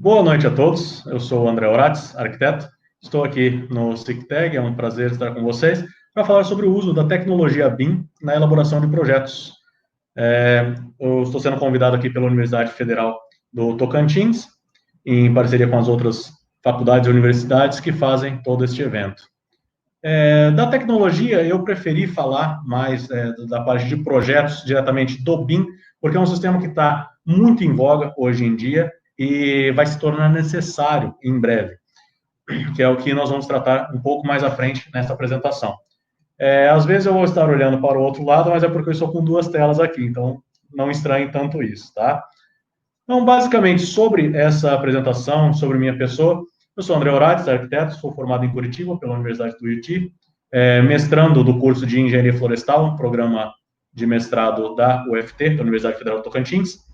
Boa noite a todos, eu sou o André Horatz, arquiteto. Estou aqui no SICTEG, é um prazer estar com vocês para falar sobre o uso da tecnologia BIM na elaboração de projetos. Eu estou sendo convidado aqui pela Universidade Federal do Tocantins, em parceria com as outras faculdades e universidades que fazem todo este evento. Da tecnologia, eu preferi falar mais da parte de projetos diretamente do BIM, porque é um sistema que está muito em voga hoje em dia e vai se tornar necessário em breve, que é o que nós vamos tratar um pouco mais à frente nessa apresentação. Às vezes eu vou estar olhando para o outro lado, mas é porque eu estou com duas telas aqui, então não estranhe tanto isso, tá? Então, basicamente, sobre essa apresentação, sobre minha pessoa, eu sou André Horatz, arquiteto, sou formado em Curitiba, pela Universidade do Uiti, mestrando do curso de Engenharia Florestal, um programa de mestrado da UFT, da Universidade Federal do Tocantins.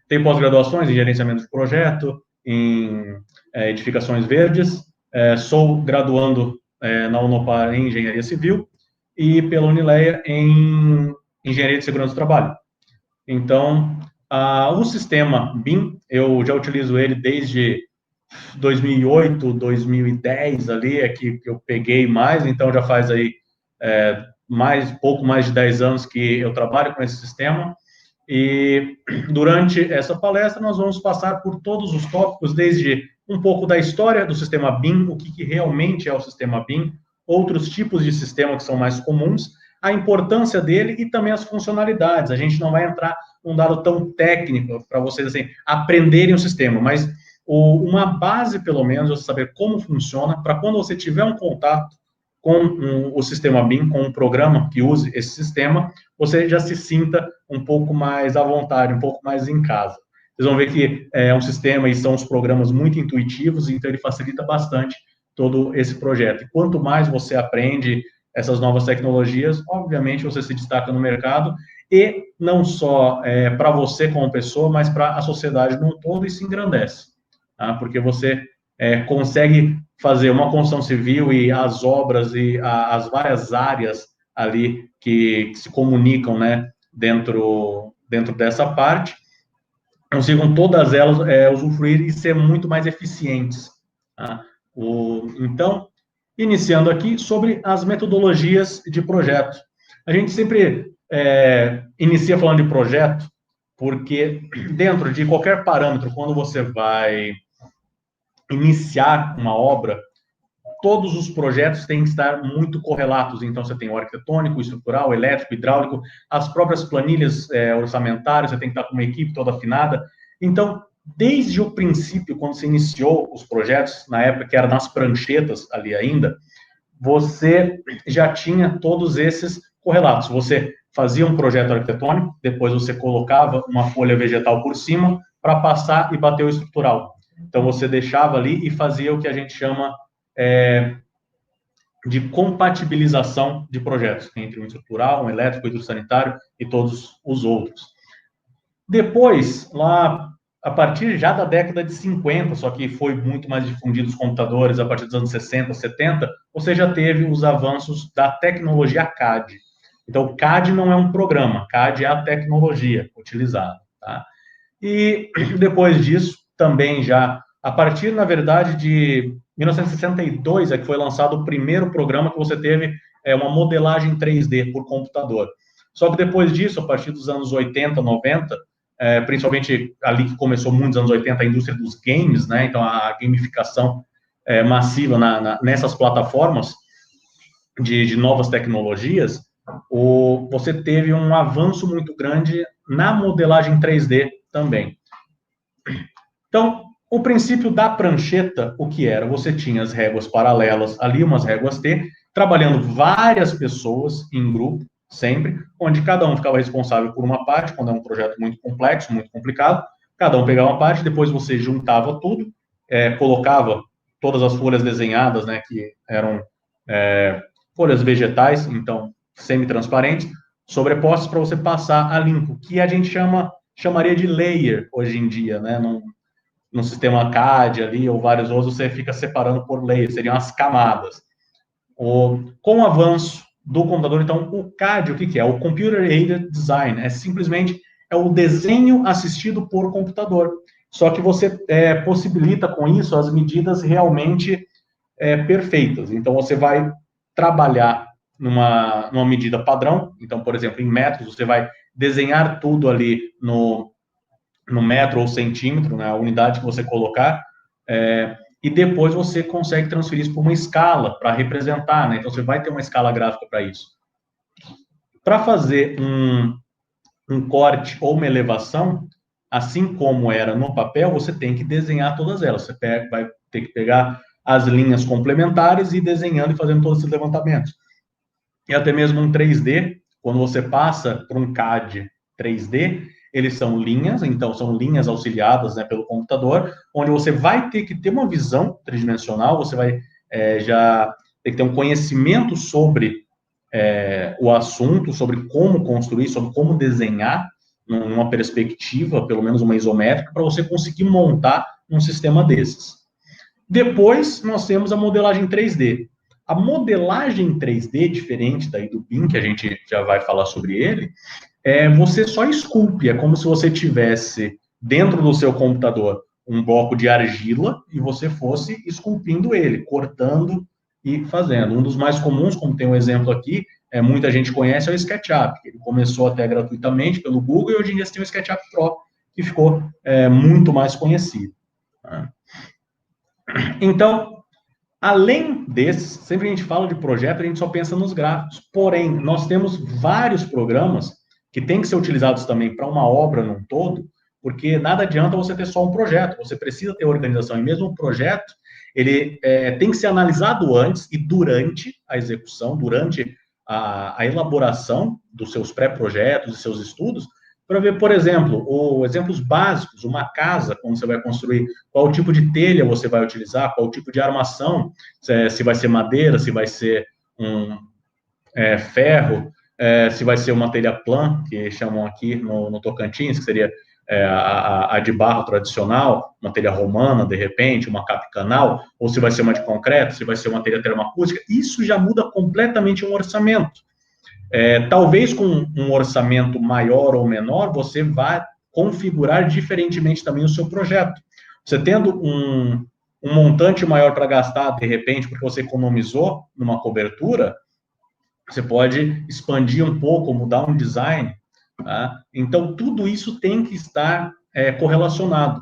Tenho pós-graduações em gerenciamento de projeto, em edificações verdes, sou graduando na Unopar em Engenharia Civil e pela Unileia em Engenharia de Segurança do Trabalho. Então, o sistema BIM, eu já utilizo ele desde 2008, 2010 ali, é que eu peguei mais, então já faz aí pouco mais de 10 anos que eu trabalho com esse sistema. E durante essa palestra nós vamos passar por todos os tópicos, desde um pouco da história do sistema BIM, o que realmente é o sistema BIM, outros tipos de sistema que são mais comuns, a importância dele e também as funcionalidades. A gente não vai entrar num dado tão técnico para vocês assim, aprenderem o sistema, mas uma base, pelo menos, você saber como funciona, para quando você tiver um contato com o sistema BIM, com um programa que use esse sistema, você já se sinta um pouco mais à vontade, um pouco mais em casa. Vocês vão ver que é um sistema e são os programas muito intuitivos, então ele facilita bastante todo esse projeto. E quanto mais você aprende essas novas tecnologias, obviamente você se destaca no mercado, e não só para você como pessoa, mas para a sociedade num todo, e se engrandece, tá? Porque você consegue fazer uma construção civil e as obras e as várias áreas ali que se comunicam, né, dentro dessa parte, consigam todas elas usufruir e ser muito mais eficientes, tá? Então, iniciando aqui sobre as metodologias de projeto. A gente sempre inicia falando de projeto, porque dentro de qualquer parâmetro, quando você vai iniciar uma obra, todos os projetos têm que estar muito correlatos. Então, você tem o arquitetônico, o estrutural, o elétrico, o hidráulico, as próprias planilhas orçamentárias, você tem que estar com uma equipe toda afinada. Então, desde o princípio, quando você iniciou os projetos, na época que era nas pranchetas ali ainda, você já tinha todos esses correlatos. Você fazia um projeto arquitetônico, depois você colocava uma folha vegetal por cima para passar e bater o estrutural. Então, você deixava ali e fazia o que a gente chama de compatibilização de projetos, entre um estrutural, um elétrico, um hidrossanitário e todos os outros. Depois, lá, a partir já da década de 50, só que foi muito mais difundido os computadores a partir dos anos 60, 70, você já teve os avanços da tecnologia CAD. Então, o CAD não é um programa, CAD é a tecnologia utilizada, tá? E depois disso, também já, a partir, na verdade, de 1962, é que foi lançado o primeiro programa que você teve uma modelagem 3D por computador. Só que depois disso, a partir dos anos 80, 90, principalmente ali que começou muitos anos 80, a indústria dos games, né? Então, a gamificação massiva nessas plataformas de novas tecnologias, você teve um avanço muito grande na modelagem 3D também. Então, o princípio da prancheta, o que era? Você tinha as réguas paralelas ali, umas réguas T, trabalhando várias pessoas em grupo, sempre, onde cada um ficava responsável por uma parte, quando é um projeto muito complexo, muito complicado, cada um pegava uma parte, depois você juntava tudo, colocava todas as folhas desenhadas, né, que eram folhas vegetais, então semi-transparentes, sobrepostas para você passar a limpo, que a gente chamaria de layer hoje em dia, né, no sistema CAD ali, ou vários outros, você fica separando por layers, seriam as camadas. Com o avanço do computador, então, o CAD, o que é? O Computer Aided Design, simplesmente o desenho assistido por computador. só que você possibilita com isso as medidas realmente perfeitas. Então, você vai trabalhar numa medida padrão. Então, por exemplo, em metros, você vai desenhar tudo ali no metro ou centímetro, né, a unidade que você colocar, e depois você consegue transferir isso para uma escala, para representar, né? Então, você vai ter uma escala gráfica para isso. Para fazer um corte ou uma elevação, assim como era no papel, você tem que desenhar todas elas. Você vai ter que pegar as linhas complementares e ir desenhando e fazendo todos esses levantamentos. E até mesmo um 3D, quando você passa para um CAD 3D, eles são linhas, então são linhas auxiliadas, né, pelo computador, onde você vai ter que ter uma visão tridimensional, você vai já ter que ter um conhecimento sobre o assunto, sobre como construir, sobre como desenhar numa perspectiva, pelo menos uma isométrica, para você conseguir montar um sistema desses. Depois, nós temos a modelagem 3D. A modelagem 3D, diferente daí do BIM, que a gente já vai falar sobre ele, você só esculpe, é como se você tivesse dentro do seu computador um bloco de argila e você fosse esculpindo ele, cortando e fazendo. Um dos mais comuns, como tem um exemplo aqui, muita gente conhece, é o SketchUp. Ele começou até gratuitamente pelo Google e hoje em dia tem o SketchUp Pro, que ficou muito mais conhecido. Tá? Então, além desses, sempre a gente fala de projeto, a gente só pensa nos gráficos. Porém, nós temos vários programas que têm que ser utilizados também para uma obra num todo, porque nada adianta você ter só um projeto, você precisa ter organização. E mesmo o projeto, ele tem que ser analisado antes e durante a execução, durante a elaboração dos seus pré-projetos e seus estudos, para ver, por exemplo, exemplos básicos, uma casa, quando você vai construir, qual tipo de telha você vai utilizar, qual tipo de armação, se vai ser madeira, se vai ser um ferro, se vai ser uma telha plana, que chamam aqui no Tocantins, que seria a de barro tradicional, uma telha romana, de repente, uma cap-canal, ou se vai ser uma de concreto, se vai ser uma telha termoacústica, isso já muda completamente um orçamento. Talvez com um orçamento maior ou menor, você vai configurar diferentemente também o seu projeto. Você tendo um montante maior para gastar, de repente, porque você economizou numa cobertura, você pode expandir um pouco, mudar um design. Tá? Então, tudo isso tem que estar correlacionado,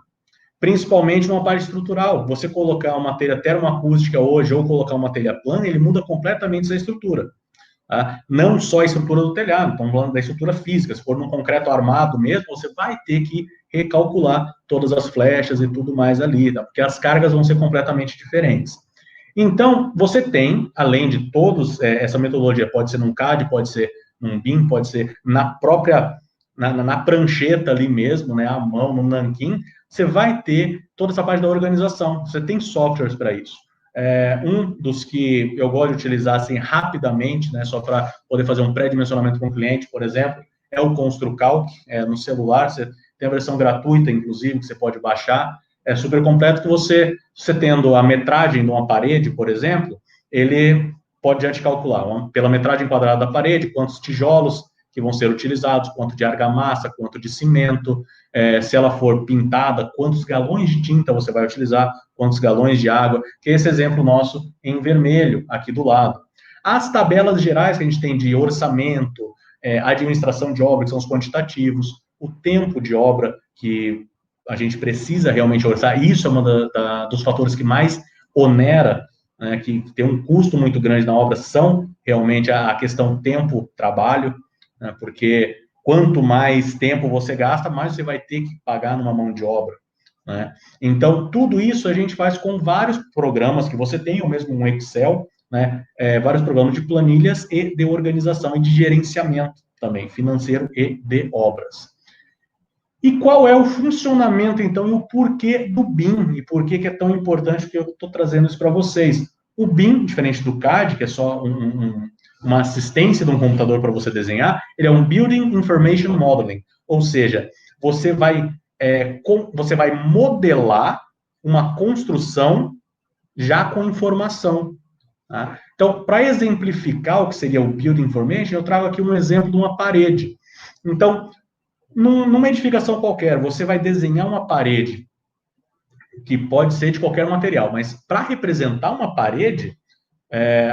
principalmente numa parte estrutural. Você colocar uma telha termoacústica hoje ou colocar uma telha plana, ele muda completamente essa estrutura. Tá? Não só a estrutura do telhado, estamos falando da estrutura física. Se for num concreto armado mesmo, você vai ter que recalcular todas as flechas e tudo mais ali, tá? Porque as cargas vão ser completamente diferentes. Então, você tem, além de todos, essa metodologia pode ser num CAD, pode ser num BIM, pode ser na própria, na prancheta ali mesmo, né, à mão, no nanquim, você vai ter toda essa parte da organização. Você tem softwares para isso. Um dos que eu gosto de utilizar assim rapidamente, né, só para poder fazer um pré-dimensionamento com o cliente, por exemplo, é o ConstruCalc, no celular. Você tem a versão gratuita, inclusive, que você pode baixar. É super completo que você tendo a metragem de uma parede, por exemplo, ele pode já te calcular pela metragem quadrada da parede, quantos tijolos que vão ser utilizados, quanto de argamassa, quanto de cimento, se ela for pintada, quantos galões de tinta você vai utilizar, quantos galões de água, que é esse exemplo nosso em vermelho, aqui do lado. As tabelas gerais que a gente tem de orçamento, administração de obra, que são os quantitativos, o tempo de obra que a gente precisa realmente orçar, isso é um dos fatores que mais onera, né, que tem um custo muito grande na obra, são realmente a questão tempo-trabalho, né, porque quanto mais tempo você gasta, mais você vai ter que pagar numa mão de obra. Né? Então, tudo isso a gente faz com vários programas que você tem, ou mesmo um Excel, né, vários programas de planilhas e de organização e de gerenciamento também, financeiro e de obras. E qual é o funcionamento, então, e o porquê do BIM, e por que é tão importante que eu estou trazendo isso para vocês? O BIM, diferente do CAD, que é só uma assistência de um computador para você desenhar, ele é um Building Information Modeling, ou seja, você vai modelar uma construção já com informação. Tá? Então, para exemplificar o que seria o Building Information, eu trago aqui um exemplo de uma parede. Então, numa edificação qualquer, você vai desenhar uma parede que pode ser de qualquer material, mas para representar uma parede,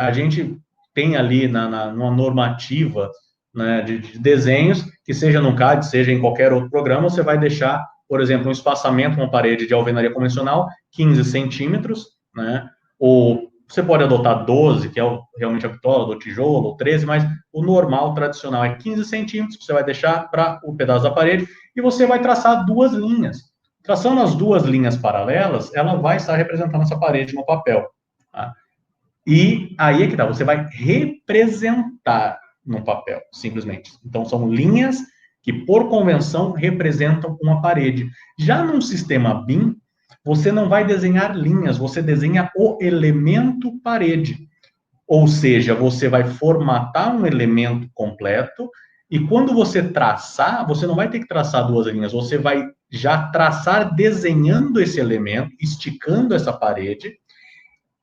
a gente tem ali numa normativa, né, de desenhos, que seja no CAD, seja em qualquer outro programa, você vai deixar, por exemplo, um espaçamento, uma parede de alvenaria convencional, 15 centímetros, né, ou você pode adotar 12, que é realmente a bitola do tijolo, ou 13, mas o normal, tradicional, é 15 centímetros, que você vai deixar para o pedaço da parede, e você vai traçar duas linhas. Traçando as duas linhas paralelas, ela vai estar representando essa parede no papel. Tá? E aí é que tá, você vai representar no papel, simplesmente. Então, são linhas que, por convenção, representam uma parede. Já num sistema BIM, você não vai desenhar linhas, você desenha o elemento parede. Ou seja, você vai formatar um elemento completo e quando você traçar, você não vai ter que traçar duas linhas, você vai já traçar desenhando esse elemento, esticando essa parede,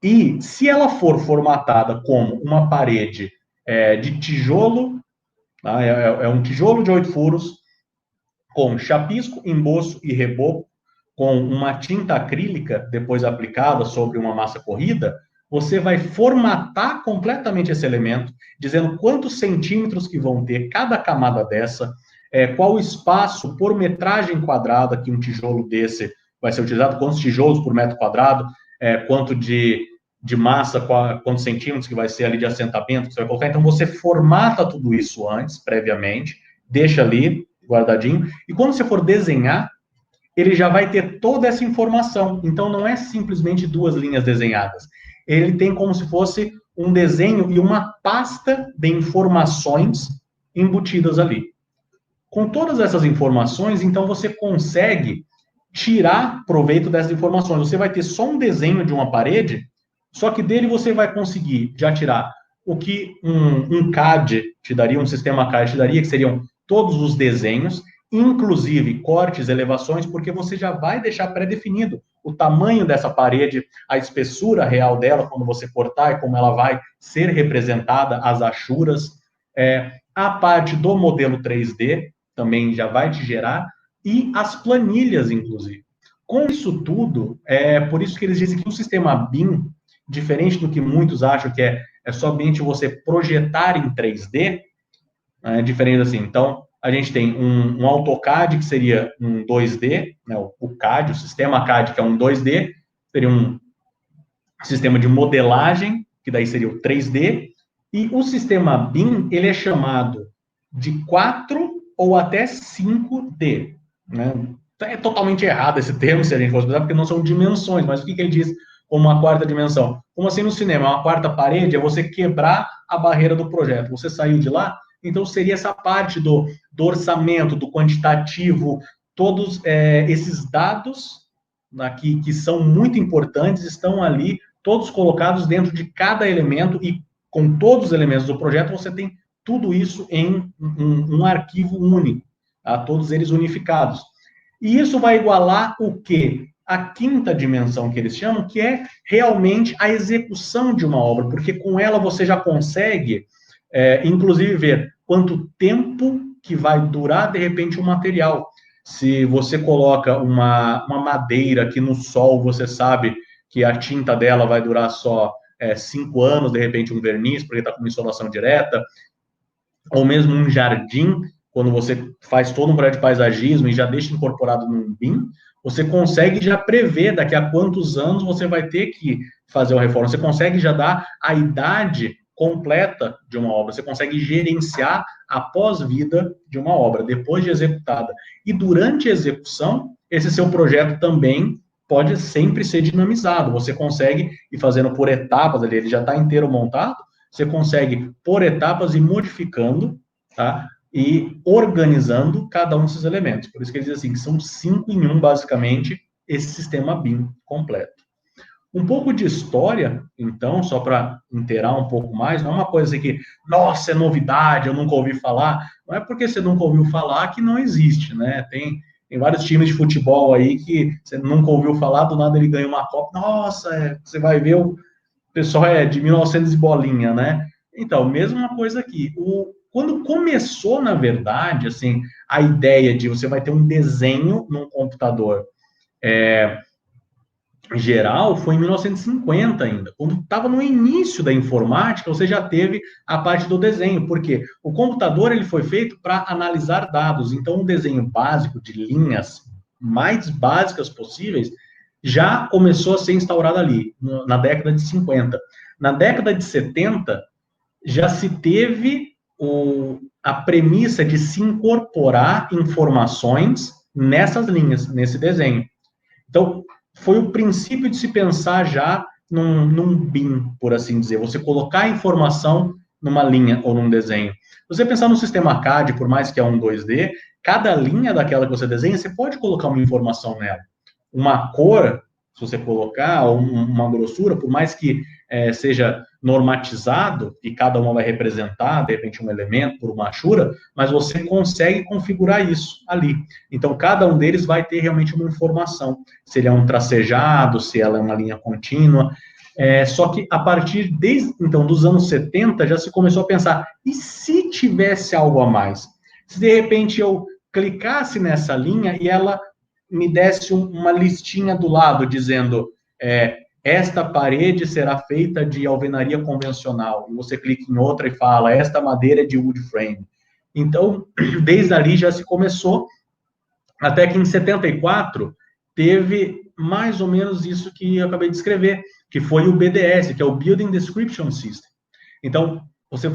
e se ela for formatada como uma parede de tijolo, tá? É um tijolo de 8 furos, com chapisco, emboço e reboco, com uma tinta acrílica depois aplicada sobre uma massa corrida, você vai formatar completamente esse elemento, dizendo quantos centímetros que vão ter cada camada dessa, qual o espaço por metragem quadrada que um tijolo desse vai ser utilizado, quantos tijolos por metro quadrado, quanto de massa, quantos centímetros que vai ser ali de assentamento que você vai colocar. Então, você formata tudo isso antes, previamente, deixa ali guardadinho, e quando você for desenhar, ele já vai ter toda essa informação. Então, não é simplesmente duas linhas desenhadas. Ele tem como se fosse um desenho e uma pasta de informações embutidas ali. Com todas essas informações, então, você consegue tirar proveito dessas informações. Você vai ter só um desenho de uma parede, só que dele você vai conseguir já tirar o que um CAD te daria, um sistema CAD te daria, que seriam todos os desenhos, inclusive cortes, elevações, porque você já vai deixar pré-definido o tamanho dessa parede, a espessura real dela, quando você cortar, e como ela vai ser representada, as achuras, a parte do modelo 3D também já vai te gerar, e as planilhas, inclusive. Com isso tudo, por isso que eles dizem que o sistema BIM, diferente do que muitos acham que é somente você projetar em 3D, diferente assim. Então, a gente tem um AutoCAD, que seria um 2D, né, o CAD, o sistema CAD, que é um 2D, seria um sistema de modelagem, que daí seria o 3D, e o sistema BIM, ele é chamado de 4 ou até 5D, né? É totalmente errado esse termo, se a gente fosse usar, porque não são dimensões, mas o que ele diz como uma quarta dimensão? Como assim no cinema? Uma quarta parede é você quebrar a barreira do projeto. Você saiu de lá, então seria essa parte do orçamento, do quantitativo, todos esses dados aqui que são muito importantes estão ali, todos colocados dentro de cada elemento e com todos os elementos do projeto você tem tudo isso em um arquivo único, tá? Todos eles unificados. E isso vai igualar o quê? A quinta dimensão que eles chamam, que é realmente a execução de uma obra, porque com ela você já consegue, inclusive, ver quanto tempo que vai durar, de repente, um material. Se você coloca uma madeira que no sol você sabe que a tinta dela vai durar só 5 anos, de repente um verniz, porque está com insolação direta, ou mesmo um jardim, quando você faz todo um projeto de paisagismo e já deixa incorporado num BIM, você consegue já prever daqui a quantos anos você vai ter que fazer uma reforma. Você consegue já dar a idade completa de uma obra, você consegue gerenciar a pós-vida de uma obra, depois de executada. E durante a execução, esse seu projeto também pode sempre ser dinamizado. Você consegue ir fazendo por etapas ali, ele já está inteiro montado, você consegue, por etapas, ir modificando, tá? E organizando cada um desses elementos. Por isso que eles dizem assim, que são 5 em 1, basicamente, esse sistema BIM completo. Um pouco de história, então, só para inteirar um pouco mais, não é uma coisa assim que, nossa, é novidade, eu nunca ouvi falar. Não é porque você nunca ouviu falar que não existe, né? Tem vários times de futebol aí que você nunca ouviu falar, do nada ele ganha uma Copa. Nossa, você vai ver o pessoal de 1900 e bolinha, né? Então, mesma coisa aqui. Quando começou, na verdade, assim, a ideia de você vai ter um desenho num computador geral foi em 1950 ainda. Quando estava no início da informática, você já teve a parte do desenho, porque o computador ele foi feito para analisar dados. Então, um desenho básico de linhas mais básicas possíveis já começou a ser instaurado ali, na década de 50. Na década de 70, já se teve a premissa de se incorporar informações nessas linhas, nesse desenho. Então, foi o princípio de se pensar já num BIM, por assim dizer. Você colocar a informação numa linha ou num desenho. Você pensar no sistema CAD, por mais que é um 2D, cada linha daquela que você desenha, você pode colocar uma informação nela. Uma cor, se você colocar, ou uma grossura, por mais que seja normatizado, e cada uma vai representar, de repente, um elemento por uma achura, mas você consegue configurar isso ali. Então, cada um deles vai ter realmente uma informação, se ele é um tracejado, se ela é uma linha contínua. Só que a partir então, dos anos 70, já se começou a pensar, e se tivesse algo a mais? Se de repente eu clicasse nessa linha e ela me desse uma listinha do lado, dizendo, esta parede será feita de alvenaria convencional, e você clica em outra e fala, esta madeira é de wood frame. Então, desde ali já se começou, até que em 74 teve mais ou menos isso que eu acabei de escrever, que foi o BDS, que é o Building Description System. Então, você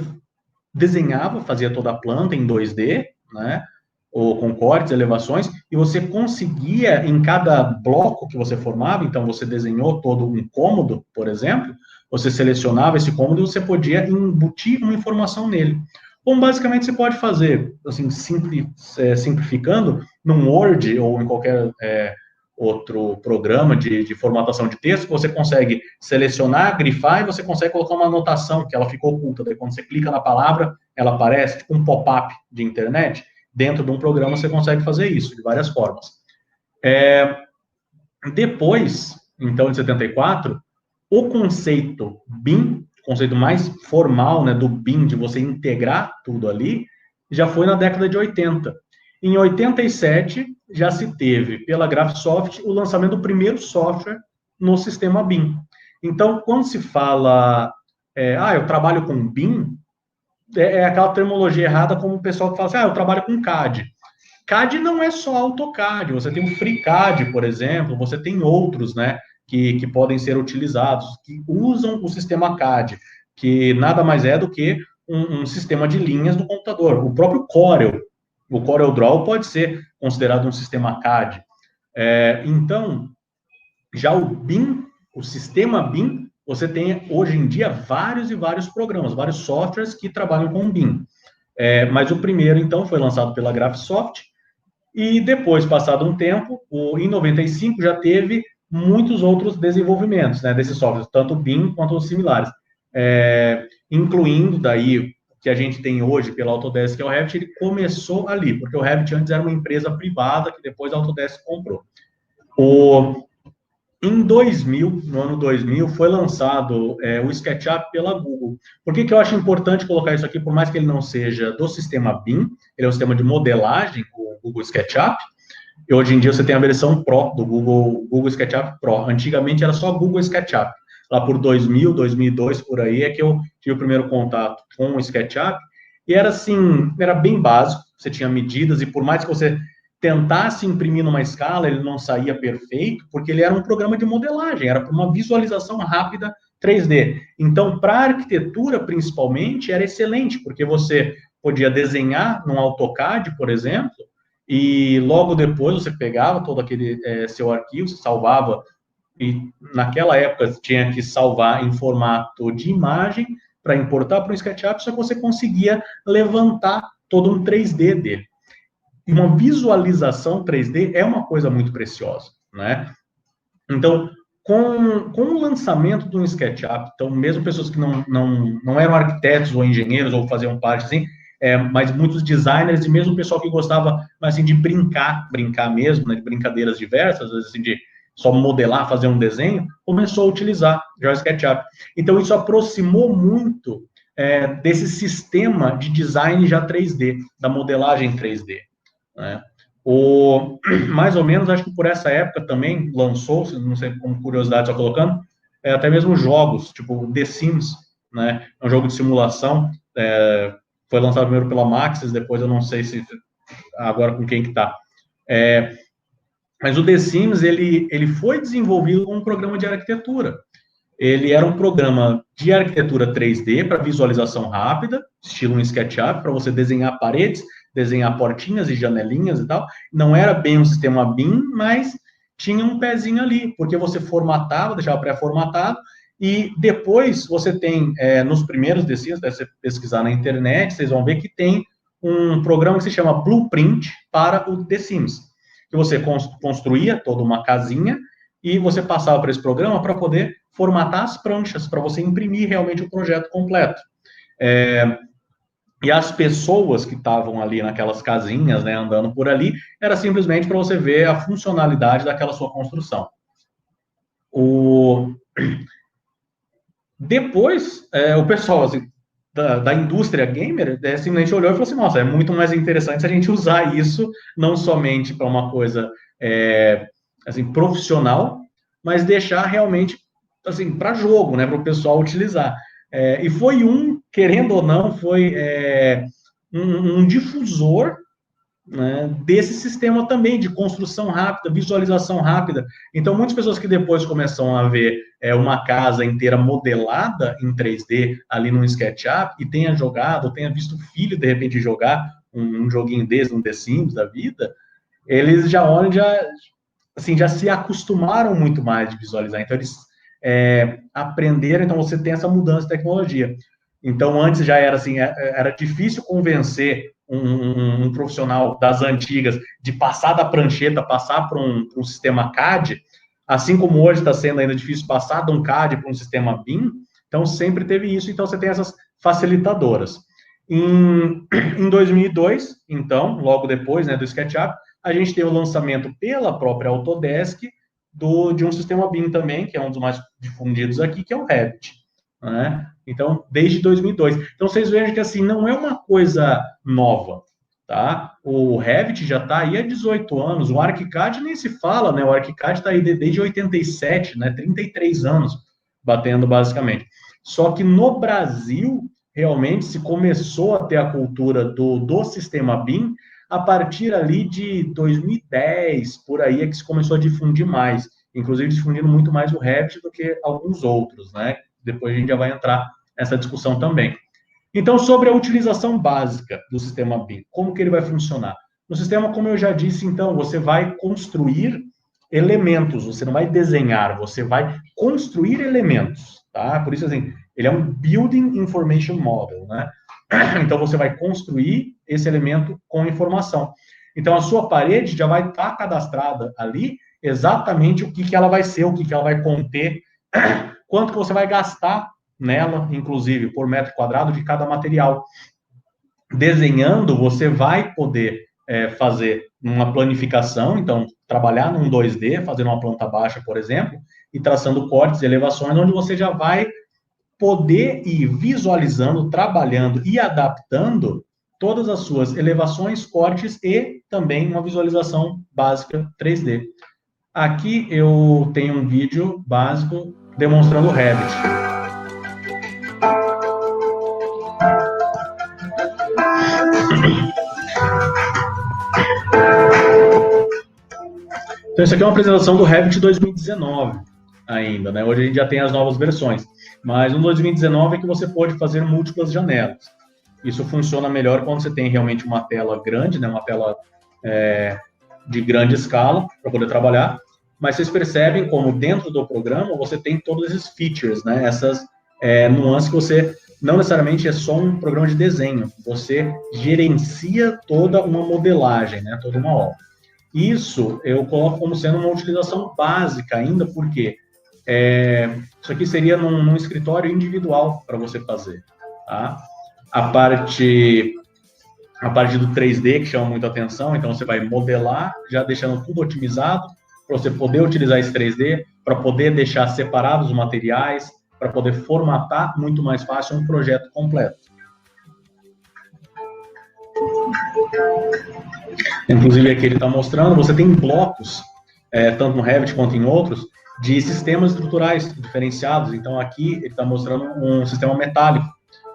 desenhava, fazia toda a planta em 2D, né, ou com cortes, elevações, e você conseguia, em cada bloco que você formava, então você desenhou todo um cômodo, por exemplo, você selecionava esse cômodo e você podia embutir uma informação nele. Bom, basicamente você pode fazer, assim, simplificando, num Word ou em qualquer outro programa de formatação de texto, você consegue selecionar, grifar, e você consegue colocar uma anotação, que ela ficou oculta. Daí, quando você clica na palavra, ela aparece, tipo um pop-up de internet. Dentro de um programa, você consegue fazer isso, de várias formas. Depois, então, de 74, o conceito BIM, o conceito mais formal, né, do BIM, de você integrar tudo ali, já foi na década de 80. Em 87, já se teve, pela Graphisoft, o lançamento do primeiro software no sistema BIM. Então, quando se fala, eu trabalho com BIM, é aquela terminologia errada, como o pessoal que fala assim, eu trabalho com CAD. CAD não é só AutoCAD, você tem o FreeCAD, por exemplo, você tem outros, né, que podem ser utilizados, que usam o sistema CAD, que nada mais é do que um sistema de linhas do computador. O próprio Corel, o CorelDRAW pode ser considerado um sistema CAD. Então, já o BIM, o sistema BIM, você tem hoje em dia vários e vários programas, vários softwares que trabalham com BIM. Mas o primeiro, então, foi lançado pela Graphisoft, e depois, passado um tempo, em 95, já teve muitos outros desenvolvimentos, né, desses softwares, tanto o BIM quanto os similares, incluindo daí o que a gente tem hoje pela Autodesk, que é o Revit. Ele começou ali, porque o Revit antes era uma empresa privada que depois a Autodesk comprou. Em 2000, no ano 2000, foi lançado o SketchUp pela Google. Por que eu acho importante colocar isso aqui, por mais que ele não seja do sistema BIM, ele é um sistema de modelagem, o Google SketchUp, e hoje em dia você tem a versão Pro do Google SketchUp Pro. Antigamente era só Google SketchUp. Lá por 2000, 2002, por aí, é que eu tive o primeiro contato com o SketchUp, e era assim, era bem básico, você tinha medidas, e por mais que você tentasse imprimir numa escala, ele não saía perfeito, porque ele era um programa de modelagem, era uma visualização rápida 3D. Então, para a arquitetura, principalmente, era excelente, porque você podia desenhar num AutoCAD, por exemplo, e logo depois você pegava todo aquele seu arquivo, você salvava, e naquela época tinha que salvar em formato de imagem para importar para o SketchUp, só que você conseguia levantar todo um 3D dele. E uma visualização 3D é uma coisa muito preciosa, né? Então, com o lançamento do SketchUp, então, mesmo pessoas que não eram arquitetos ou engenheiros ou faziam parte, assim, mas muitos designers e mesmo o pessoal que gostava, assim, de brincar mesmo, né, de brincadeiras diversas, às vezes, assim, de só modelar, fazer um desenho, começou a utilizar já o SketchUp. Então, isso aproximou muito desse sistema de design já 3D, da modelagem 3D. Né? Mais ou menos, acho que por essa época também lançou, não sei, como curiosidade só colocando, até mesmo jogos, tipo The Sims, né? É um jogo de simulação, foi lançado primeiro pela Maxis, depois eu não sei se agora com quem que tá. Mas o The Sims, ele foi desenvolvido com um programa de arquitetura. Ele era um programa de arquitetura 3D para visualização rápida, estilo um SketchUp, para você desenhar paredes, desenhar portinhas e janelinhas e tal. Não era bem um sistema BIM, mas tinha um pezinho ali, porque você formatava, deixava pré-formatado, e depois você tem, nos primeiros The Sims, deve você pesquisar na internet, vocês vão ver que tem um programa que se chama Blueprint para o The Sims, que você construía toda uma casinha, e você passava para esse programa para poder formatar as pranchas, para você imprimir realmente o projeto completo. E as pessoas que estavam ali naquelas casinhas, né, andando por ali, era simplesmente para você ver a funcionalidade daquela sua construção. Depois, o pessoal assim, da indústria gamer simplesmente olhou e falou assim, nossa, é muito mais interessante se a gente usar isso não somente para uma coisa assim, profissional, mas deixar realmente assim, para jogo, né, para o pessoal utilizar. E foi querendo ou não, foi um difusor, né, desse sistema também de construção rápida, visualização rápida. Então, muitas pessoas que depois começam a ver uma casa inteira modelada em 3D ali no SketchUp e tenha jogado, ou tenha visto o filho de repente jogar um joguinho desse, um The Sims da vida, eles já olham, assim, já se acostumaram muito mais de visualizar. Então, eles aprenderam, então você tem essa mudança de tecnologia. Então, antes já era assim, era difícil convencer um profissional das antigas de passar da prancheta, passar para um sistema CAD, assim como hoje está sendo ainda difícil passar de um CAD para um sistema BIM, então sempre teve isso, então você tem essas facilitadoras. Em 2002, então, logo depois, né, do SketchUp, a gente tem o lançamento pela própria Autodesk de um sistema BIM também, que é um dos mais difundidos aqui, que é o Revit, né? Então, desde 2002. Então, vocês vejam que, assim, não é uma coisa nova, tá? O Revit já está aí há 18 anos, o ArchiCAD nem se fala, né? O ArchiCAD está aí desde 87, né? 33 anos batendo, basicamente. Só que no Brasil, realmente, se começou a ter a cultura do sistema BIM a partir ali de 2010, por aí é que se começou a difundir mais, inclusive difundindo muito mais o Revit do que alguns outros, né? Depois a gente já vai entrar nessa discussão também. Então, sobre a utilização básica do sistema BIM, como que ele vai funcionar? No sistema, como eu já disse, então, você vai construir elementos, você não vai desenhar, você vai construir elementos, tá? Por isso, assim, ele é um Building Information Model, né? Então, você vai construir esse elemento com informação. Então, a sua parede já vai estar cadastrada ali exatamente o que ela vai ser, o que ela vai conter, quanto que você vai gastar nela, inclusive, por metro quadrado de cada material. Desenhando, você vai poder fazer uma planificação, então, trabalhar num 2D, fazer uma planta baixa, por exemplo, e traçando cortes e elevações, onde você já vai poder ir visualizando, trabalhando e adaptando todas as suas elevações, cortes e também uma visualização básica 3D. Aqui eu tenho um vídeo básico demonstrando o Revit. Então, isso aqui é uma apresentação do Revit 2019 ainda, né? Hoje a gente já tem as novas versões. Mas no 2019 é que você pode fazer múltiplas janelas. Isso funciona melhor quando você tem realmente uma tela grande, né? Uma tela de grande escala para poder trabalhar. Mas vocês percebem como dentro do programa você tem todos esses features, né? Essas nuances que você não necessariamente é só um programa de desenho. Você gerencia toda uma modelagem, né? Toda uma obra. Isso eu coloco como sendo uma utilização básica ainda, porque isso aqui seria num escritório individual para você fazer. Tá? A parte do 3D, que chama muita atenção, então você vai modelar, já deixando tudo otimizado, para você poder utilizar esse 3D, para poder deixar separados os materiais, para poder formatar muito mais fácil um projeto completo. Inclusive aqui ele está mostrando, você tem blocos, tanto no Revit quanto em outros, de sistemas estruturais diferenciados. Então aqui ele está mostrando um sistema metálico,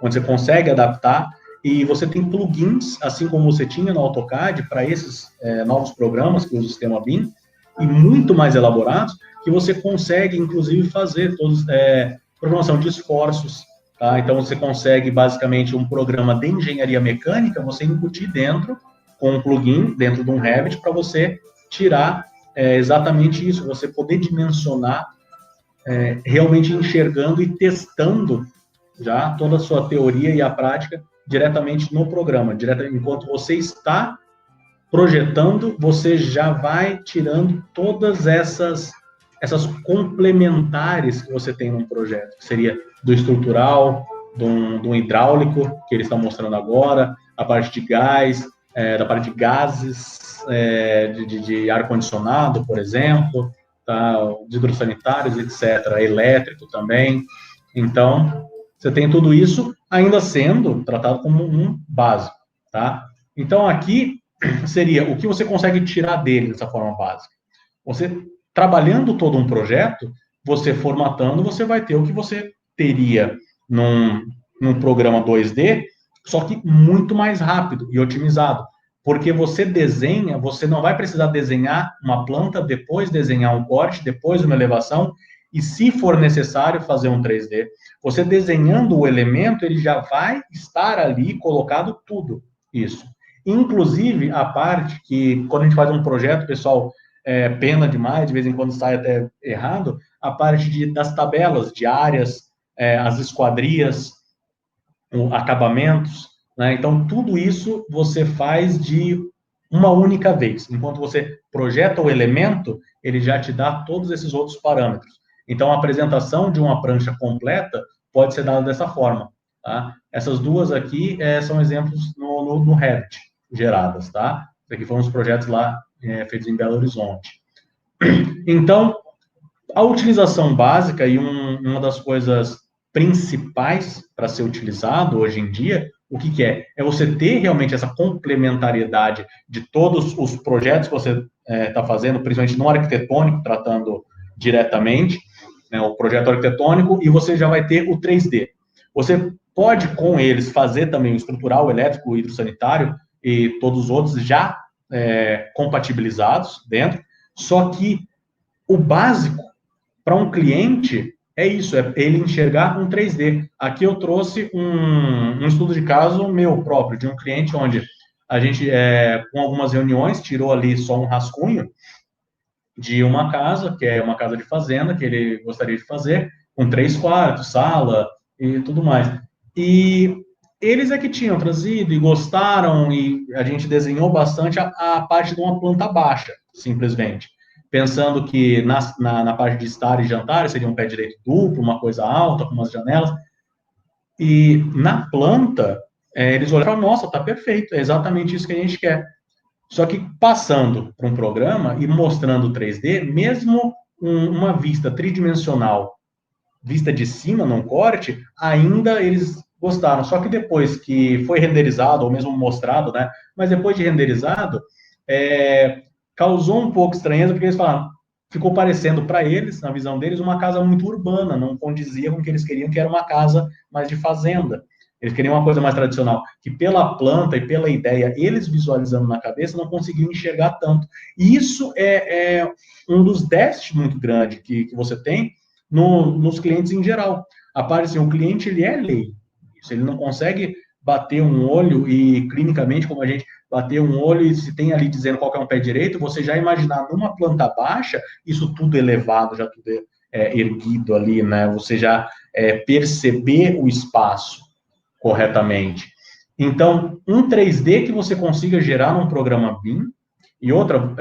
onde você consegue adaptar, e você tem plugins, assim como você tinha no AutoCAD, para esses novos programas que usam o sistema BIM, e muito mais elaborados, que você consegue, inclusive, fazer todos, programação de esforços, tá? Então você consegue, basicamente, um programa de engenharia mecânica, você incutir dentro, com um plugin, dentro de um Revit, para você tirar exatamente isso, você poder dimensionar, realmente enxergando e testando já toda a sua teoria e a prática diretamente no programa. Enquanto você está projetando, você já vai tirando todas essas complementares que você tem num projeto, que seria do estrutural, do hidráulico, que eles estão mostrando agora, a parte de gás, da parte de gases, de ar-condicionado, por exemplo, tá? De hidrossanitários, etc., elétrico também. Então, você tem tudo isso ainda sendo tratado como um básico, tá? Então, aqui seria o que você consegue tirar dele dessa forma básica. Você, trabalhando todo um projeto, você formatando, você vai ter o que você teria num programa 2D, só que muito mais rápido e otimizado. Porque você desenha, você não vai precisar desenhar uma planta, depois desenhar um corte, depois uma elevação, e se for necessário fazer um 3D. Você desenhando o elemento, ele já vai estar ali colocado tudo isso. Inclusive, a parte que, quando a gente faz um projeto, pessoal, pena demais, de vez em quando sai até errado, a parte das tabelas, de áreas, as esquadrias, acabamentos, né? Então, tudo isso você faz de uma única vez. Enquanto você projeta o elemento, ele já te dá todos esses outros parâmetros. Então, a apresentação de uma prancha completa pode ser dada dessa forma, tá? Essas duas aqui são exemplos no Revit, geradas, tá? Isso aqui foram os projetos lá feitos em Belo Horizonte. Então, a utilização básica e uma das coisas principais para ser utilizado hoje em dia, o que, que é? É você ter realmente essa complementariedade de todos os projetos que você está fazendo, principalmente no arquitetônico, tratando diretamente, né, o projeto arquitetônico, e você já vai ter o 3D. Você pode, com eles, fazer também o estrutural, o elétrico, o hidrossanitário e todos os outros já compatibilizados dentro, só que o básico para um cliente é isso, é ele enxergar um 3D. Aqui eu trouxe um estudo de caso meu próprio, de um cliente onde a gente, com algumas reuniões, tirou ali só um rascunho de uma casa, que é uma casa de fazenda, que ele gostaria de fazer, com 3 quartos, sala e tudo mais. E eles é que tinham trazido e gostaram, e a gente desenhou bastante a parte de uma planta baixa, simplesmente. Pensando que na parte de estar e jantar seria um pé direito duplo, uma coisa alta, com umas janelas. E na planta, eles olharam e falaram, nossa, tá perfeito, é exatamente isso que a gente quer. Só que passando para um programa e mostrando 3D, mesmo uma vista tridimensional, vista de cima, num corte, ainda eles gostaram. Só que depois que foi renderizado, ou mesmo mostrado, né? Mas depois de renderizado, causou um pouco estranheza, porque eles falaram, ficou parecendo para eles, na visão deles, uma casa muito urbana, não condizia com o que eles queriam, que era uma casa mais de fazenda. Eles queriam uma coisa mais tradicional, que pela planta e pela ideia, eles visualizando na cabeça, não conseguiam enxergar tanto. E isso é um dos déficits muito grande que você tem nos clientes em geral. A parte assim, o cliente, ele é leigo. Ele não consegue bater um olho e, clinicamente, como a gente bater um olho e se tem ali dizendo qual é um pé direito, você já imaginar numa planta baixa, isso tudo elevado, já tudo erguido ali, né? Você já perceber o espaço corretamente. Então, um 3D que você consiga gerar num programa BIM, e outra,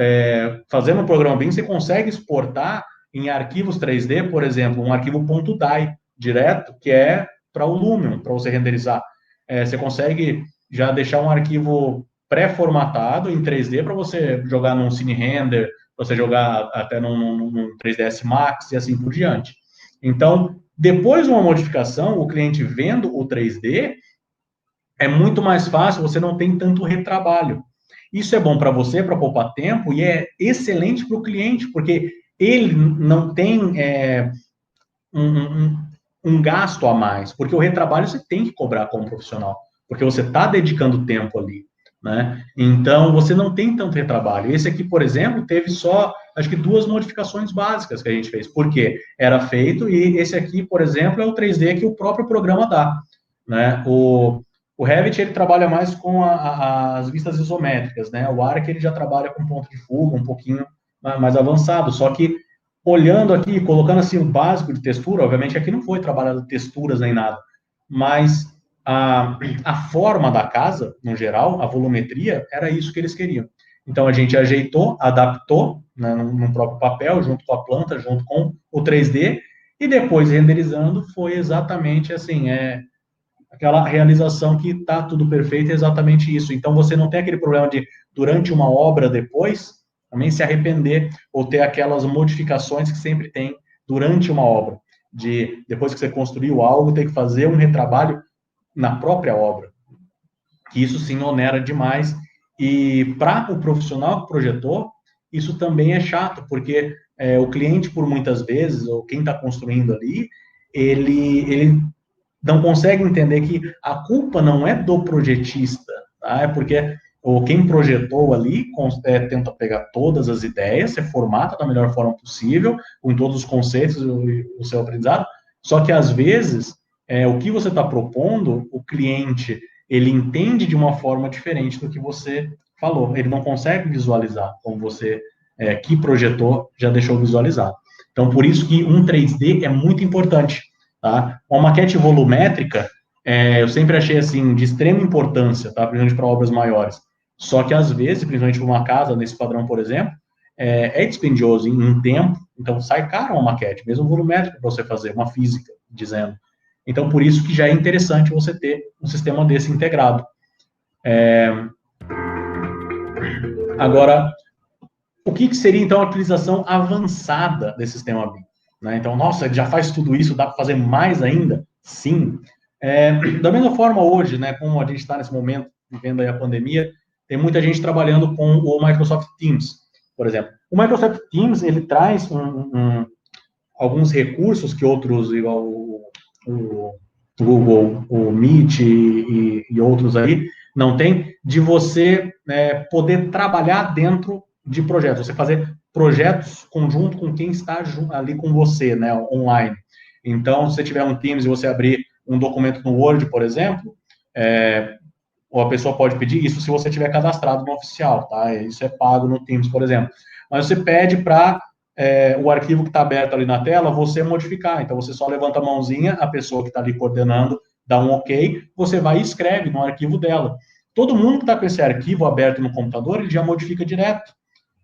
fazendo um programa BIM, você consegue exportar em arquivos 3D, por exemplo, um arquivo .dai direto, que é para o Lumion, para você renderizar. Você consegue já deixar um arquivo pré-formatado em 3D para você jogar num Cine Render, para você jogar até num 3ds Max e assim por diante. Então, depois de uma modificação, o cliente vendo o 3D, é muito mais fácil, você não tem tanto retrabalho. Isso é bom para você, para poupar tempo, e é excelente para o cliente, porque ele não tem um, um, um gasto a mais, porque o retrabalho você tem que cobrar como profissional, porque você está dedicando tempo ali, né? Então, você não tem tanto retrabalho. Esse aqui, por exemplo, teve só, acho que 2 modificações básicas que a gente fez, porque era feito, e esse aqui, por exemplo, é o 3D que o próprio programa dá, né? O Revit, ele trabalha mais com as vistas isométricas, né? O Arc, ele já trabalha com ponto de fuga, um pouquinho mais avançado, só que olhando aqui, colocando assim o básico de textura, obviamente aqui não foi trabalhado texturas nem nada, mas a forma da casa, no geral, a volumetria, era isso que eles queriam. Então a gente ajeitou, adaptou, né, no próprio papel, junto com a planta, junto com o 3D, e depois renderizando foi exatamente assim, aquela realização que está tudo perfeito, é exatamente isso. Então você não tem aquele problema de, durante uma obra depois, também se arrepender ou ter aquelas modificações que sempre tem durante uma obra, de depois que você construiu algo, ter que fazer um retrabalho na própria obra, que isso sim onera demais. E para o profissional que projetou, isso também é chato, porque o cliente, por muitas vezes, ou quem está construindo ali, ele não consegue entender que a culpa não é do projetista, tá? É porque quem projetou ali tenta pegar todas as ideias, se formata da melhor forma possível, com todos os conceitos e o seu aprendizado, só que às vezes o que você está propondo, o cliente ele entende de uma forma diferente do que você falou, ele não consegue visualizar como você que projetou já deixou visualizado. Então, por isso que um 3D é muito importante. Tá? Uma maquete volumétrica, eu sempre achei assim de extrema importância, tá? Principalmente para obras maiores. Só que às vezes, principalmente para uma casa nesse padrão, por exemplo, dispendioso em tempo, então sai caro uma maquete, mesmo volumétrica para você fazer, uma física, dizendo. Então, por isso que já é interessante você ter um sistema desse integrado. Agora, o que seria, então, a utilização avançada desse sistema BIM? Né? Então, nossa, ele já faz tudo isso, dá para fazer mais ainda? Sim. Da mesma forma, hoje, né, como a gente está nesse momento, vivendo aí a pandemia, tem muita gente trabalhando com o Microsoft Teams, por exemplo. O Microsoft Teams, ele traz alguns recursos que outros, igual o Google, o Meet e outros aí, não tem, de você poder trabalhar dentro de projetos, você fazer projetos conjunto com quem está ali com você, né, online. Então, se você tiver um Teams e você abrir um documento no Word, por exemplo, ou a pessoa pode pedir isso se você tiver cadastrado no oficial, tá? Isso é pago no Teams, por exemplo. Mas você pede para o arquivo que está aberto ali na tela, você modificar. Então, você só levanta a mãozinha, a pessoa que está ali coordenando dá um OK, você vai e escreve no arquivo dela. Todo mundo que está com esse arquivo aberto no computador, ele já modifica direto.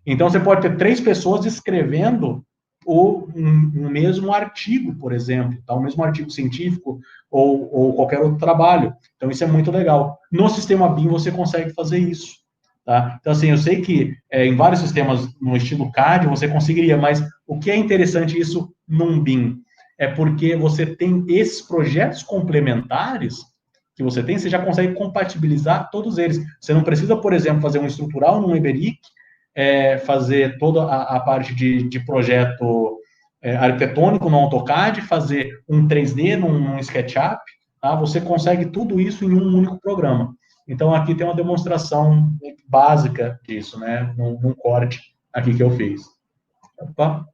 Então, você pode ter 3 pessoas escrevendo um mesmo artigo, por exemplo, tá? O mesmo artigo científico ou qualquer outro trabalho. Então, isso é muito legal. No sistema BIM, você consegue fazer isso. Tá? Então, assim, eu sei que em vários sistemas no estilo CAD você conseguiria, mas o que é interessante isso num BIM? É porque você tem esses projetos complementares que você tem, você já consegue compatibilizar todos eles. Você não precisa, por exemplo, fazer um estrutural num Iberic, fazer toda a parte de projeto arquitetônico no AutoCAD, fazer um 3D num SketchUp, tá? Você consegue tudo isso em um único programa. Então, aqui tem uma demonstração básica disso, né? Num corte aqui que eu fiz. Opa.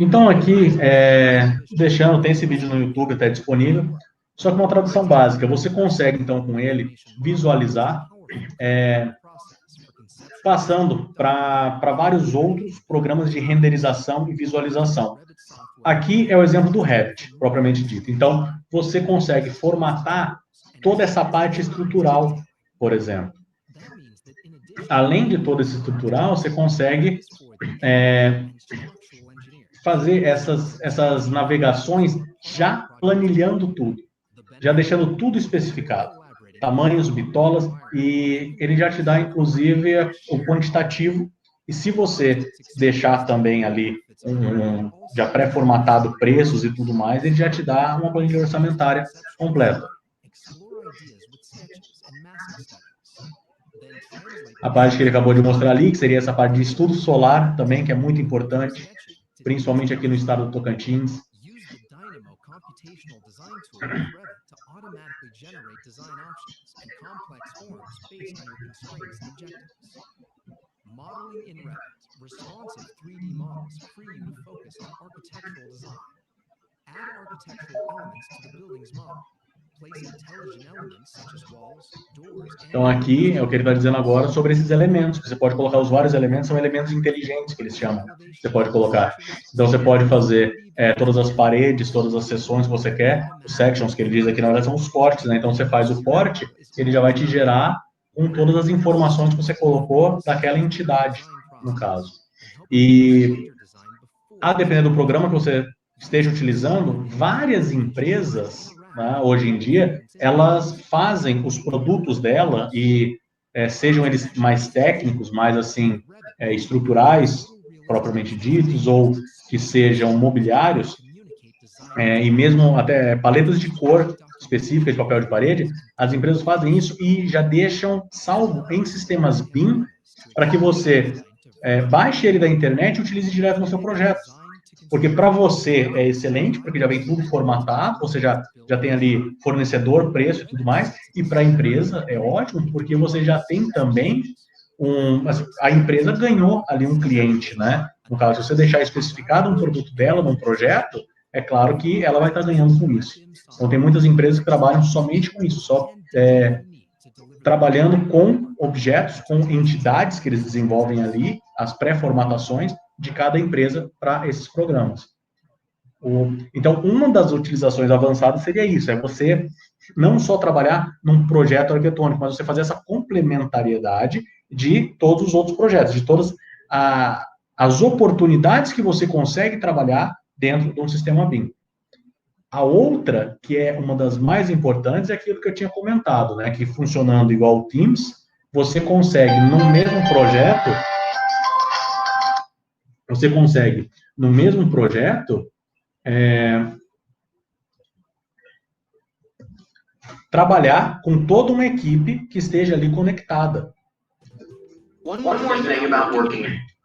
Então, aqui, deixando, tem esse vídeo no YouTube até disponível, só que uma tradução básica. Você consegue, então, com ele, visualizar, passando para vários outros programas de renderização e visualização. Aqui é o exemplo do Revit, propriamente dito. Então, você consegue formatar toda essa parte estrutural, por exemplo. Além de todo esse estrutural, você consegue fazer essas navegações já planilhando tudo, já deixando tudo especificado. Tamanhos, bitolas, e ele já te dá, inclusive, o quantitativo E se você deixar também ali já pré-formatado preços e tudo mais, ele já te dá uma planilha orçamentária completa. A parte que ele acabou de mostrar ali, que seria essa parte de estudo solar também, que é muito importante, principalmente aqui no estado do Tocantins. Modeling in Revit, responsive 3D models free you to focus on architectural design. Add architectural elements to the building's model. Place intelligent elements such as walls, doors, and... Então aqui é o que ele está dizendo agora sobre esses elementos, que você pode colocar os vários elementos, são elementos inteligentes que eles chamam, você pode colocar. Então você pode fazer todas as paredes, todas as seções que você quer, os sections que ele diz aqui, na verdade são os cortes, né? Então você faz o corte, ele já vai te gerar com todas as informações que você colocou daquela entidade, no caso. E, a depender do programa que você esteja utilizando, várias empresas, né, hoje em dia, elas fazem os produtos dela e sejam eles mais técnicos, mais assim, estruturais, propriamente ditos, ou que sejam mobiliários, e mesmo até paletas de cor específicas de papel de parede, as empresas fazem isso e já deixam salvo em sistemas BIM para que você baixe ele da internet e utilize direto no seu projeto. Porque para você é excelente, porque já vem tudo formatado, você já tem ali fornecedor, preço e tudo mais, e para a empresa é ótimo, porque você já tem também a empresa ganhou ali um cliente, né? No caso, se você deixar especificado um produto dela num projeto, é claro que ela vai estar ganhando com isso. Então, tem muitas empresas que trabalham somente com isso, só trabalhando com objetos, com entidades que eles desenvolvem ali, as pré-formatações de cada empresa para esses programas. Então, uma das utilizações avançadas seria isso, é você não só trabalhar num projeto arquitetônico, mas você fazer essa complementariedade de todos os outros projetos, de todas as oportunidades que você consegue trabalhar dentro de um sistema BIM. A outra, que é uma das mais importantes, é aquilo que eu tinha comentado, né? Que funcionando igual o Teams, você consegue, no mesmo projeto, trabalhar com toda uma equipe que esteja ali conectada.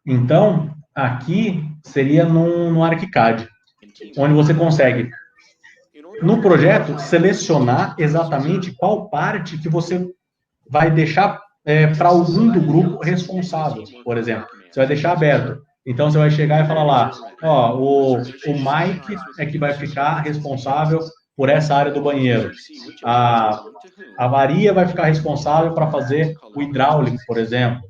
Então, aqui seria no ArchiCAD, onde você consegue, no projeto, selecionar exatamente qual parte que você vai deixar para algum do grupo responsável, por exemplo. Você vai deixar aberto. Então, você vai chegar e falar lá, ó, o Mike é que vai ficar responsável por essa área do banheiro. A Maria vai ficar responsável para fazer o hidráulico, por exemplo.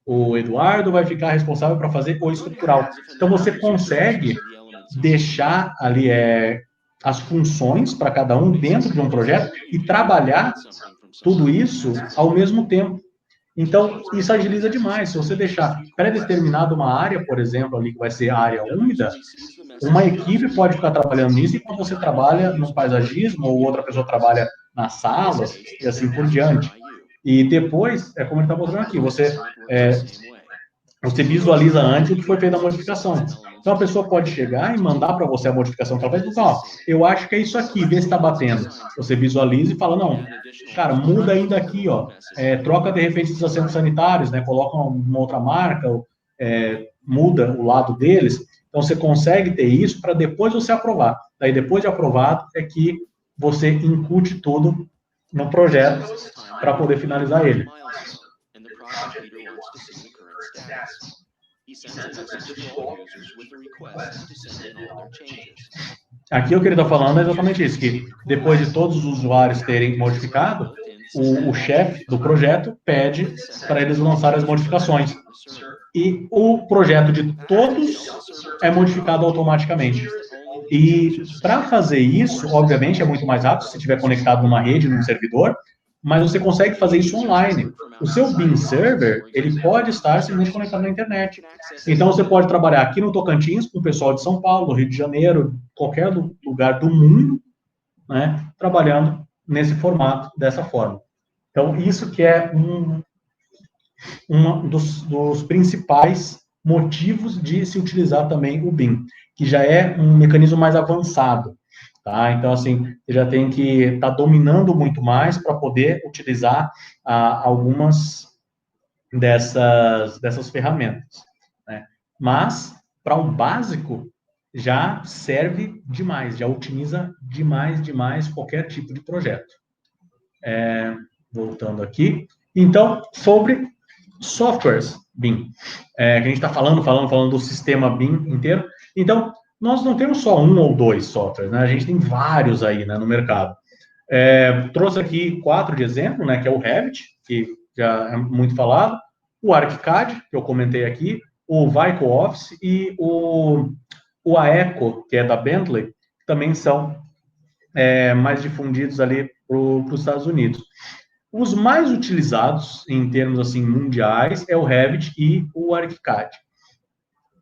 O Eduardo vai ficar responsável para fazer o estrutural. Então, você consegue deixar ali as funções para cada um dentro de um projeto e trabalhar tudo isso ao mesmo tempo. Então, isso agiliza demais. Se você deixar pré-determinado uma área, por exemplo, ali que vai ser a área úmida, uma equipe pode ficar trabalhando nisso enquanto você trabalha no paisagismo ou outra pessoa trabalha nas salas e assim por diante. E depois, como ele está mostrando aqui, você visualiza antes o que foi feita a modificação. Então, a pessoa pode chegar e mandar para você a modificação que ela fez, e ó, eu acho que é isso aqui, vê se está batendo. Você visualiza e fala, não, cara, muda ainda aqui, ó, troca de repente os assentos sanitários, né, coloca uma outra marca, muda o lado deles. Então, você consegue ter isso para depois você aprovar. Daí, depois de aprovado, é que você incute tudo no projeto para poder finalizar ele. Aqui o que ele está falando é exatamente isso, que depois de todos os usuários terem modificado, o chefe do projeto pede para eles lançarem as modificações. E o projeto de todos é modificado automaticamente. E para fazer isso, obviamente, é muito mais rápido se estiver conectado numa rede, num servidor, mas você consegue fazer isso online. O seu BIM Server, ele pode estar simplesmente conectado na internet. Então, você pode trabalhar aqui no Tocantins com o pessoal de São Paulo, do Rio de Janeiro, qualquer lugar do mundo, né, trabalhando nesse formato, dessa forma. Então, isso que é dos principais motivos de se utilizar também o BIM, que já é um mecanismo mais avançado, tá? Então, assim, você já tem que estar dominando muito mais para poder utilizar algumas dessas ferramentas, né? Mas, para um básico, já serve demais, já otimiza demais qualquer tipo de projeto. Voltando aqui. Então, sobre softwares BIM, que a gente está falando do sistema BIM inteiro. Então, nós não temos só um ou dois softwares, né? A gente tem vários aí, né, no mercado. Trouxe aqui 4 de exemplo, né, que é o Revit, que já é muito falado, o ArchiCAD, que eu comentei aqui, o Vico Office e o AECO, que é da Bentley, que também são mais difundidos ali para os Estados Unidos. Os mais utilizados, em termos assim mundiais, é o Revit e o ArchiCAD.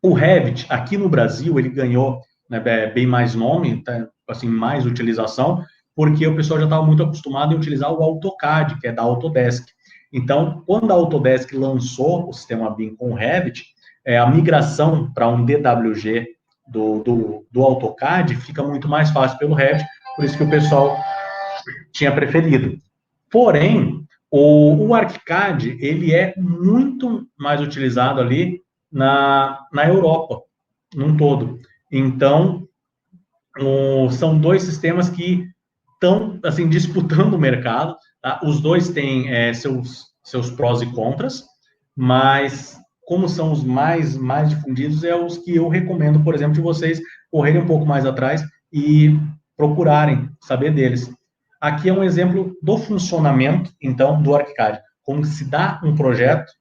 O Revit, aqui no Brasil, ele ganhou, né, bem mais nome, tá, assim, mais utilização, porque o pessoal já estava muito acostumado a utilizar o AutoCAD, que é da Autodesk. Então, quando a Autodesk lançou o sistema BIM com o Revit, a migração para um DWG do AutoCAD fica muito mais fácil pelo Revit, por isso que o pessoal tinha preferido. Porém, o ArchiCAD, ele é muito mais utilizado ali na Europa, num todo. Então, são dois sistemas que estão, assim, disputando o mercado, tá? Os dois têm seus prós e contras, mas como são os mais difundidos, é os que eu recomendo, por exemplo, de vocês correrem um pouco mais atrás e procurarem saber deles. Aqui é um exemplo do funcionamento, então, do ArchiCAD. Como se dá um projeto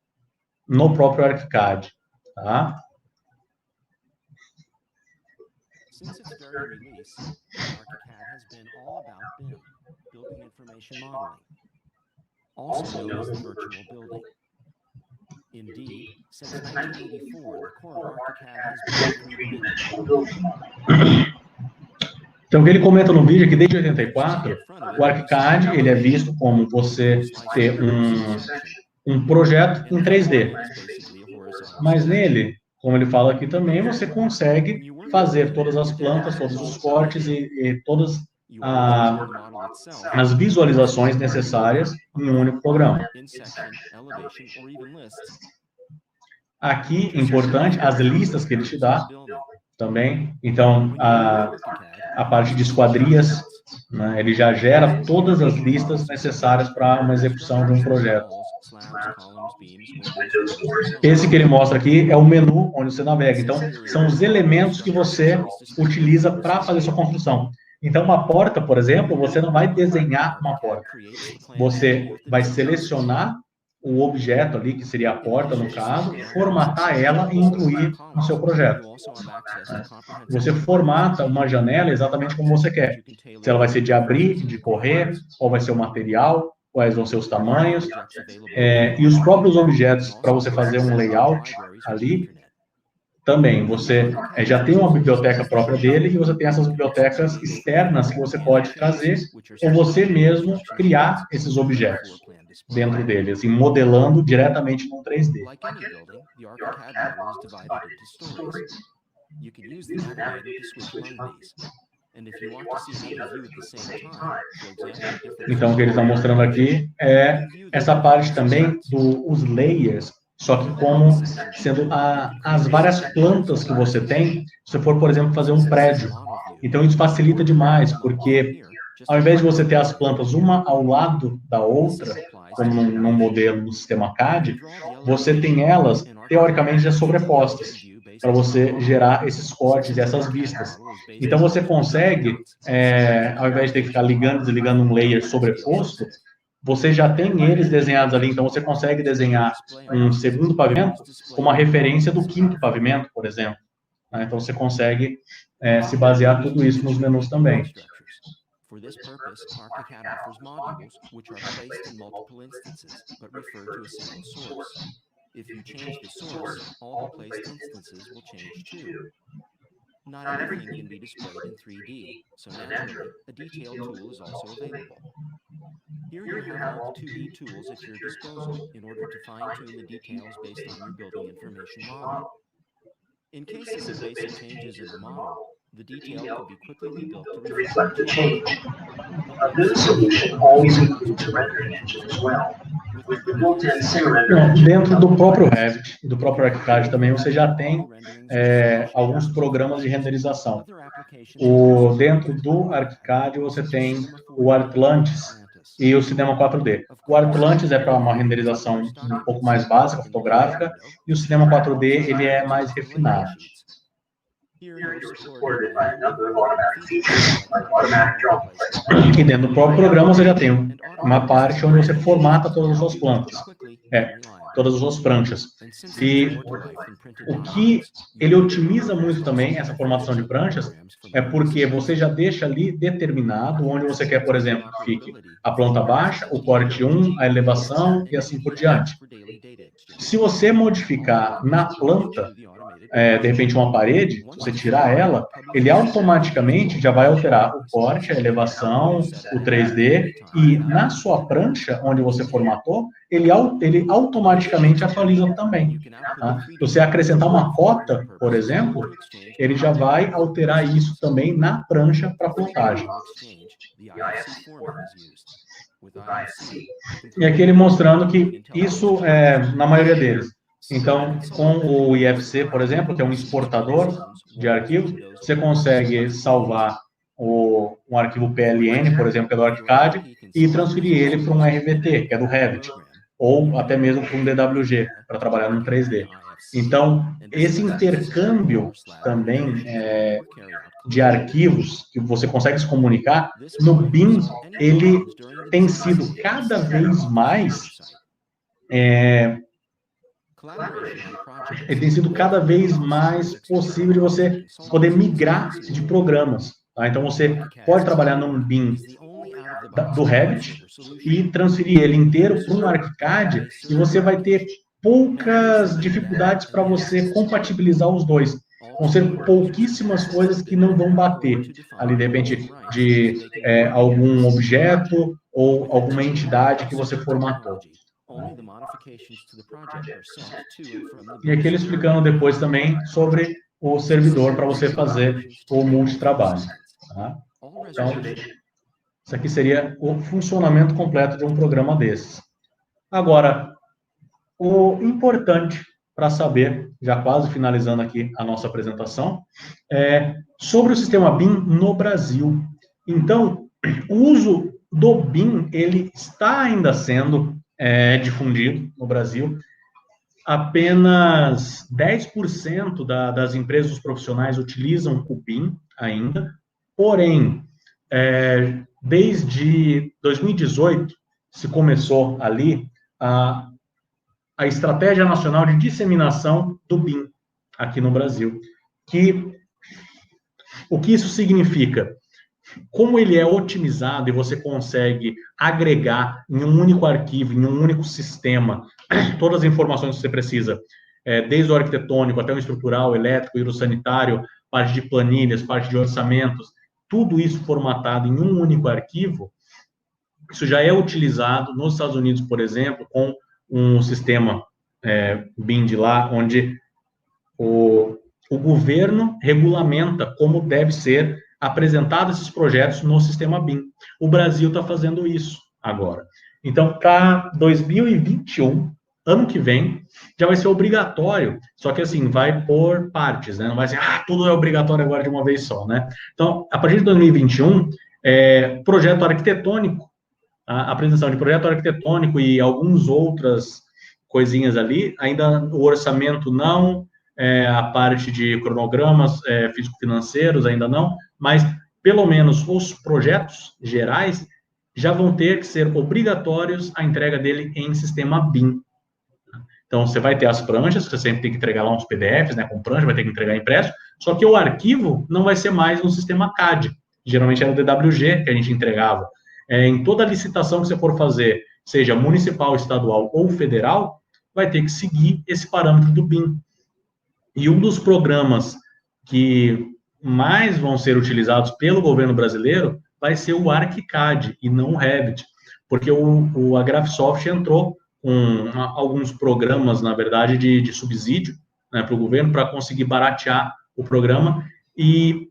no próprio ArchiCAD, tá? Since its very release, ArchiCAD has been all about BIM, Building Information Modeling, also known as the virtual building. Indeed, since 1984, the core of ArchiCAD has been 3D modeling. Então, o que ele comenta no vídeo é que desde 84, o ArchiCAD ele é visto como você ter um projeto em 3D. Mas nele, como ele fala aqui também, você consegue fazer todas as plantas, todos os cortes e todas as visualizações necessárias em um único programa. Aqui, importante, as listas que ele te dá também. Então, a parte de esquadrias, né, ele já gera todas as listas necessárias para uma execução de um projeto. Esse que ele mostra aqui é o menu onde você navega. Então, são os elementos que você utiliza para fazer sua construção. Então, uma porta, por exemplo, você não vai desenhar uma porta. Você vai selecionar o objeto ali, que seria a porta, no caso, formatar ela e incluir no seu projeto. Você formata uma janela exatamente como você quer. Se ela vai ser de abrir, de correr, qual vai ser o material, quais vão ser os tamanhos, e os próprios objetos para você fazer um layout ali, também, você já tem uma biblioteca própria dele e você tem essas bibliotecas externas que você pode trazer ou você mesmo criar esses objetos dentro dele, assim, modelando diretamente no 3D. Então, o que eles estão mostrando aqui é essa parte também dos layers, só que como sendo as várias plantas que você tem, se você for, por exemplo, fazer um prédio. Então, isso facilita demais, porque ao invés de você ter as plantas uma ao lado da outra, como num modelo no sistema CAD, você tem elas, teoricamente, já sobrepostas, para você gerar esses cortes e essas vistas. Então, você consegue, ao invés de ter que ficar ligando e desligando um layer sobreposto, você já tem eles desenhados ali, então você consegue desenhar um segundo pavimento com uma referência do quinto pavimento, por exemplo. Então, você consegue se basear tudo isso nos menus também. For this purpose, ArchiCAD offers modules which are placed in multiple instances, but refer to a single source. If you change the source, all the placed instances will change too. Not everything can be displayed in 3D, so naturally, a detailed tool is also available. Here you have all 2D tools at your disposal in order to fine-tune the details based on your building information model. In cases of basic changes in the model, the detail could be quickly rebuilt to reflect the change. A BIM solution always includes a rendering engine as well. With the built-in sim rendering. Dentro do próprio Revit e do próprio ArchiCAD também você já tem alguns programas de renderização. Dentro do ArchiCAD você tem o Atlantis e o Cinema 4D. O Atlantis é para uma renderização um pouco mais básica, fotográfica, e o Cinema 4D ele é mais refinado. E dentro do próprio programa você já tem uma parte onde você formata todas as suas plantas, todas as suas pranchas. E o que ele otimiza muito também essa formação de pranchas é porque você já deixa ali determinado onde você quer, por exemplo, que fique a planta baixa, o corte 1, a elevação e assim por diante. Se você modificar na planta, de repente uma parede, se você tirar ela, ele automaticamente já vai alterar o corte, a elevação, o 3D, e na sua prancha, onde você formatou, ele automaticamente atualiza também. Tá? Se você acrescentar uma cota, por exemplo, ele já vai alterar isso também na prancha para plotagem. E aqui ele mostrando que isso é na maioria deles. Então, com o IFC, por exemplo, que é um exportador de arquivos, você consegue salvar um arquivo PLN, por exemplo, que é do ArchiCAD, e transferir ele para um RVT, que é do Revit, ou até mesmo para um DWG, para trabalhar no 3D. Então, esse intercâmbio também de arquivos que você consegue se comunicar, no BIM, ele tem sido cada vez mais possível de você poder migrar de programas. Tá? Então, você pode trabalhar num BIM do Revit e transferir ele inteiro para um ArchiCAD e você vai ter poucas dificuldades para você compatibilizar os dois. Vão ser pouquíssimas coisas que não vão bater ali, de repente, de algum objeto ou alguma entidade que você formatou. E aqui ele explicando depois também sobre o servidor para você fazer o multitrabalho. Tá? Então, isso aqui seria o funcionamento completo de um programa desses. Agora, o importante para saber, já quase finalizando aqui a nossa apresentação, é sobre o sistema BIM no Brasil. Então, o uso do BIM, ele está ainda sendo difundido no Brasil. Apenas 10% das empresas dos profissionais utilizam o BIM ainda, porém, desde 2018, se começou ali a Estratégia Nacional de Disseminação do BIM aqui no Brasil. O que isso significa? Como ele é otimizado e você consegue agregar em um único arquivo, em um único sistema, todas as informações que você precisa, desde o arquitetônico até o estrutural, elétrico, hidrossanitário, parte de planilhas, parte de orçamentos, tudo isso formatado em um único arquivo, isso já é utilizado nos Estados Unidos, por exemplo, com um sistema BIM de lá, onde o governo regulamenta como deve ser apresentados esses projetos no sistema BIM. O Brasil está fazendo isso agora. Então, para 2021, ano que vem, já vai ser obrigatório, só que assim, vai por partes, né? Não vai ser, tudo é obrigatório agora de uma vez só, né? Então, a partir de 2021, projeto arquitetônico, a apresentação de projeto arquitetônico e algumas outras coisinhas ali, ainda o orçamento não, a parte de cronogramas físico-financeiros ainda não, mas pelo menos os projetos gerais já vão ter que ser obrigatórios a entrega dele em sistema BIM. Então, você vai ter as pranchas, você sempre tem que entregar lá uns PDFs, né, com prancha, vai ter que entregar impresso, só que o arquivo não vai ser mais no sistema CAD, geralmente era o DWG que a gente entregava. Em toda licitação que você for fazer, seja municipal, estadual ou federal, vai ter que seguir esse parâmetro do BIM. E um dos programas que mais vão ser utilizados pelo governo brasileiro vai ser o ArchiCAD e não o Revit, porque a Graphisoft entrou com alguns programas, na verdade, de subsídio, né, para o governo, para conseguir baratear o programa, e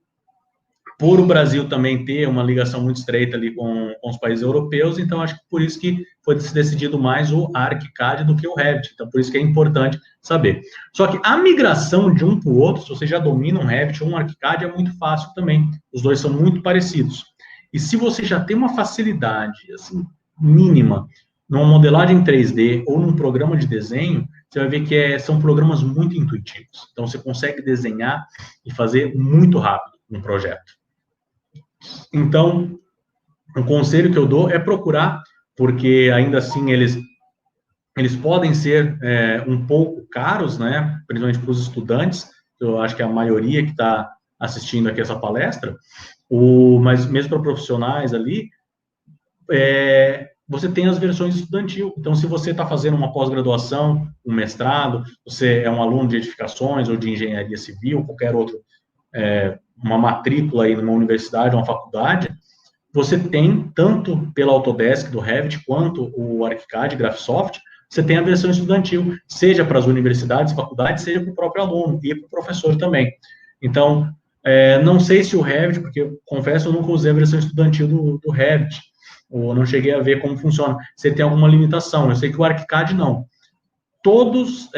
por o Brasil também ter uma ligação muito estreita ali com os países europeus, então acho que por isso que foi decidido mais o ArchiCAD do que o Revit, então por isso que é importante saber. Só que a migração de um para o outro, se você já domina um Revit ou um ArchiCAD, é muito fácil também, os dois são muito parecidos. E se você já tem uma facilidade, assim, mínima, numa modelagem 3D ou num programa de desenho, você vai ver que são programas muito intuitivos. Então, você consegue desenhar e fazer muito rápido um projeto. Então, o conselho que eu dou é procurar, porque ainda assim eles podem ser um pouco caros, né? Principalmente para os estudantes. Eu acho que a maioria que está assistindo aqui essa palestra, mas mesmo para profissionais ali, você tem as versões estudantil. Então, se você está fazendo uma pós-graduação, um mestrado, você é um aluno de edificações ou de engenharia civil, qualquer outro, uma matrícula aí numa universidade, uma faculdade, você tem, tanto pela Autodesk do Revit, quanto o ArchiCAD, Graphisoft, você tem a versão estudantil, seja para as universidades, faculdades, seja para o próprio aluno e para o professor também. Então, não sei se o Revit, porque eu confesso, eu nunca usei a versão estudantil do Revit, ou não cheguei a ver como funciona, se tem alguma limitação. Eu sei que o ArchiCAD não. Todos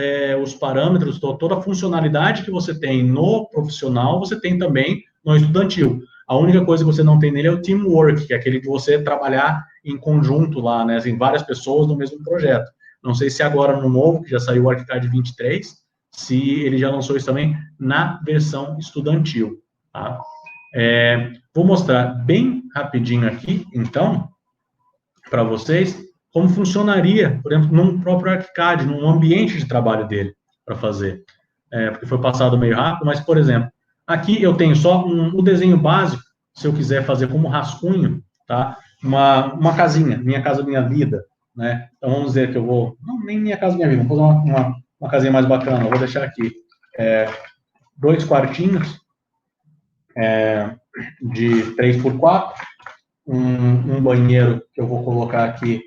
os parâmetros, toda a funcionalidade que você tem no profissional, você tem também no estudantil. A única coisa que você não tem nele é o teamwork, que é aquele de você trabalhar em conjunto lá, né, assim, várias pessoas no mesmo projeto. Não sei se agora no novo, que já saiu o ArchiCAD 23, se ele já lançou isso também na versão estudantil, tá? Vou mostrar bem rapidinho aqui, então, para vocês, como funcionaria, por exemplo, num próprio ArchiCAD, num ambiente de trabalho dele, para fazer. Porque foi passado meio rápido, mas, por exemplo, aqui eu tenho só o desenho básico, se eu quiser fazer como rascunho, tá? Uma casinha, Minha Casa Minha Vida, né? Então, vamos dizer que eu vou... Não, nem Minha Casa Minha Vida, vou fazer uma casinha mais bacana. Eu vou deixar aqui 2 quartinhos de 3x4, um banheiro que eu vou colocar aqui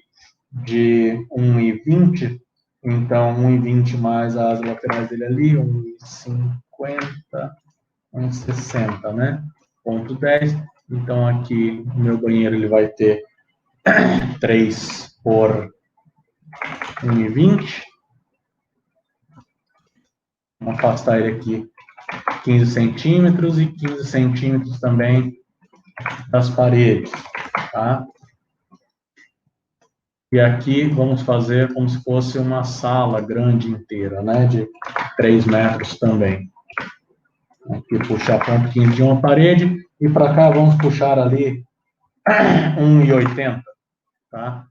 de 1,20, então 1,20 mais as laterais dele ali, 1,50, 1,60, né? Ponto 10. Então aqui o meu banheiro ele vai ter 3 por 1,20. Vamos afastar ele aqui 15 centímetros e 15 centímetros também das paredes, tá? E aqui vamos fazer como se fosse uma sala grande inteira, né, de 3 metros também. Aqui puxar ponto 15 de uma parede, e para cá vamos puxar ali 1,80, tá?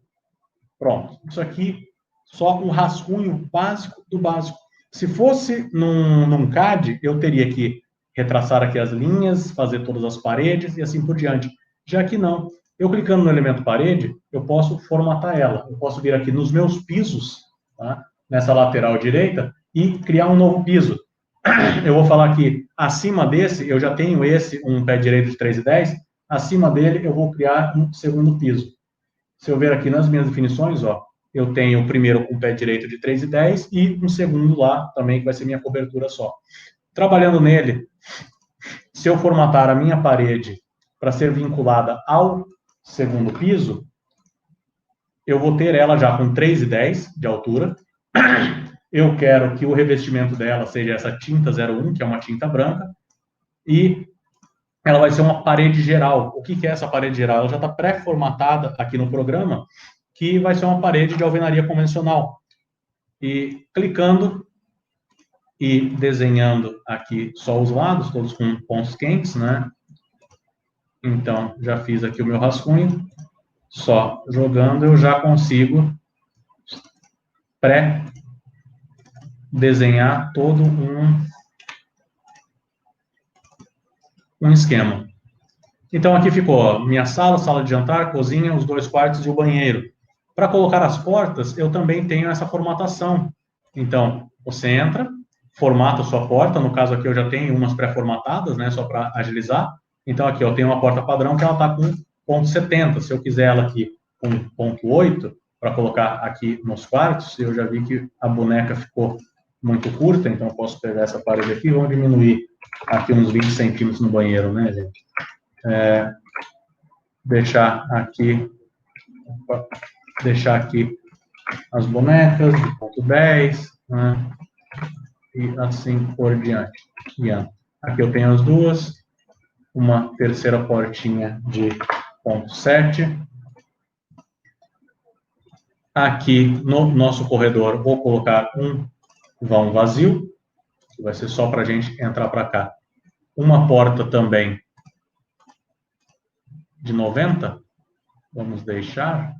Pronto. Isso aqui só um rascunho básico do básico. Se fosse num CAD, eu teria que retraçar aqui as linhas, fazer todas as paredes e assim por diante. Já que não, eu clicando no elemento parede, eu posso formatar ela. Eu posso vir aqui nos meus pisos, tá? Nessa lateral direita, e criar um novo piso. Eu vou falar que acima desse, eu já tenho um pé direito de 3,10, acima dele eu vou criar um segundo piso. Se eu ver aqui nas minhas definições, ó, eu tenho o primeiro com o pé direito de 3,10 e um segundo lá também, que vai ser minha cobertura só. Trabalhando nele, se eu formatar a minha parede para ser vinculada ao segundo piso, eu vou ter ela já com 3,10 de altura. Eu quero que o revestimento dela seja essa tinta 01, que é uma tinta branca, e ela vai ser uma parede geral. O que é essa parede geral? Ela já está pré-formatada aqui no programa, que vai ser uma parede de alvenaria convencional. E clicando e desenhando aqui só os lados, todos com pontos quentes, né? Então, já fiz aqui o meu rascunho. Só jogando eu já consigo pré-desenhar todo um esquema. Então, aqui ficou ó, minha sala, sala de jantar, cozinha, os 2 quartos e o banheiro. Para colocar as portas, eu também tenho essa formatação. Então, você entra, formata a sua porta, no caso aqui eu já tenho umas pré-formatadas, né, só para agilizar. Então, aqui eu tenho uma porta padrão que ela está com 0,70. Se eu quiser ela aqui 1.8 para colocar aqui nos quartos. Eu já vi que a boneca ficou muito curta, então eu posso pegar essa parede aqui, vamos diminuir aqui uns 20 centímetros no banheiro, né, gente? Deixar aqui as bonecas de ponto 10, né? E assim por diante. Aqui eu tenho as duas, uma terceira portinha de ponto 7. Aqui no nosso corredor vou colocar um vão vazio, que vai ser só para a gente entrar para cá. Uma porta também de 90, vamos deixar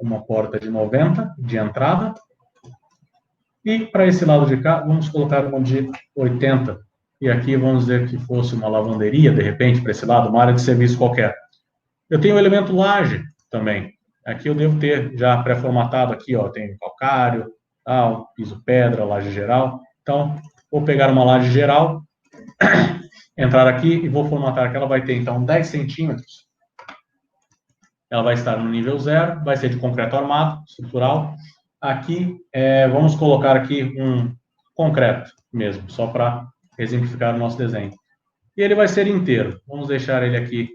uma porta de 90 de entrada. E para esse lado de cá, vamos colocar uma de 80. E aqui vamos dizer que fosse uma lavanderia, de repente, para esse lado, uma área de serviço qualquer. Eu tenho o elemento laje também. Aqui eu devo ter já pré-formatado aqui, ó, tem calcário, tal, piso pedra, laje geral. Então, vou pegar uma laje geral, entrar aqui e vou formatar que ela vai ter, então, 10 centímetros. Ela vai estar no nível 0, vai ser de concreto armado, estrutural. Aqui, vamos colocar aqui um concreto mesmo, só para exemplificar o nosso desenho. E ele vai ser inteiro. Vamos deixar ele aqui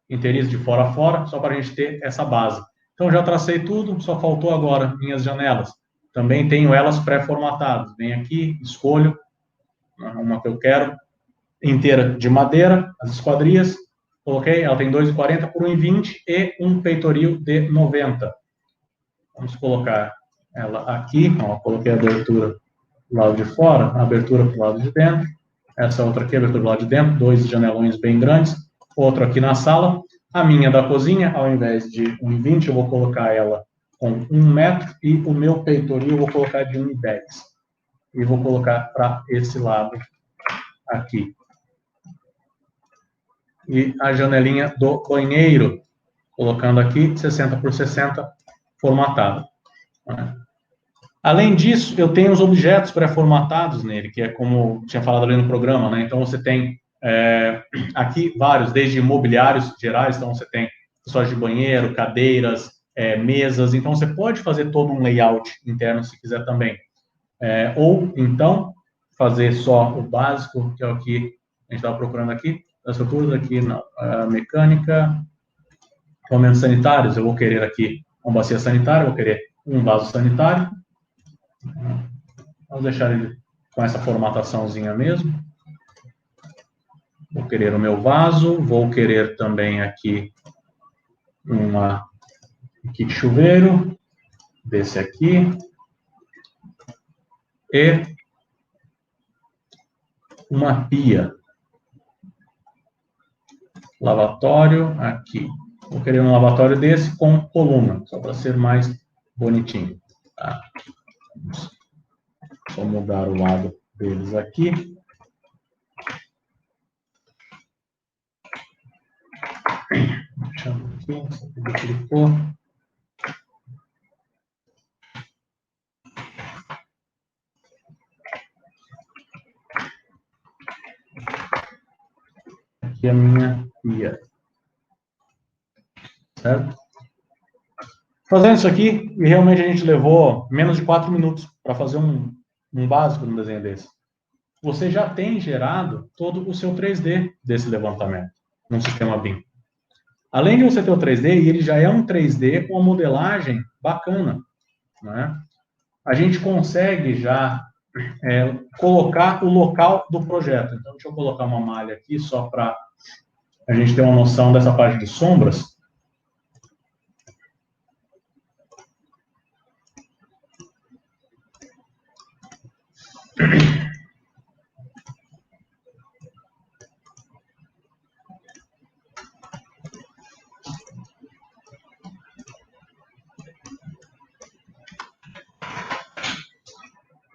inteiriço de fora a fora, só para a gente ter essa base. Então, já tracei tudo, só faltou agora minhas janelas. Também tenho elas pré-formatadas. Venho aqui, escolho uma que eu quero, inteira de madeira, as esquadrias. Coloquei, ela tem 2,40 por 1,20 e um peitoril de 90. Vamos colocar ela aqui, ó, coloquei a abertura do lado de fora, a abertura para o lado de dentro. Essa outra aqui, a abertura do lado de dentro, 2 janelões bem grandes. Outro aqui na sala. A minha da cozinha, ao invés de 1,20, eu vou colocar ela com 1 metro e o meu peitoril eu vou colocar de 1,10. E vou colocar para esse lado aqui. E a janelinha do banheiro, colocando aqui 60 por 60 formatado. Além disso, eu tenho os objetos pré-formatados nele, que é como tinha falado ali no programa, né? Então você tem aqui vários, desde mobiliários gerais, então você tem acessórios de banheiro, cadeiras, mesas, então você pode fazer todo um layout interno se quiser também. Ou então fazer só o básico, que é o que a gente estava procurando aqui, as estruturas aqui na mecânica, equipamentos sanitários, eu vou querer aqui uma bacia sanitária, vou querer um vaso sanitário. Vamos deixar ele com essa formataçãozinha mesmo. Vou querer o meu vaso, vou querer também aqui um kit chuveiro, desse aqui. E uma pia. Lavatório aqui. Vou querer um lavatório desse com coluna, só para ser mais bonitinho. Tá? Vou mudar o lado deles aqui. Deixando aqui, clicou. Aqui é a minha pia. Certo? Fazendo isso aqui, e realmente a gente levou menos de 4 minutos para fazer um básico no desenho desse. Você já tem gerado todo o seu 3D desse levantamento no sistema BIM. Além de você ter o 3D, e ele já é um 3D com uma modelagem bacana, né? A gente consegue já colocar o local do projeto. Então, deixa eu colocar uma malha aqui, só para a gente ter uma noção dessa parte de sombras.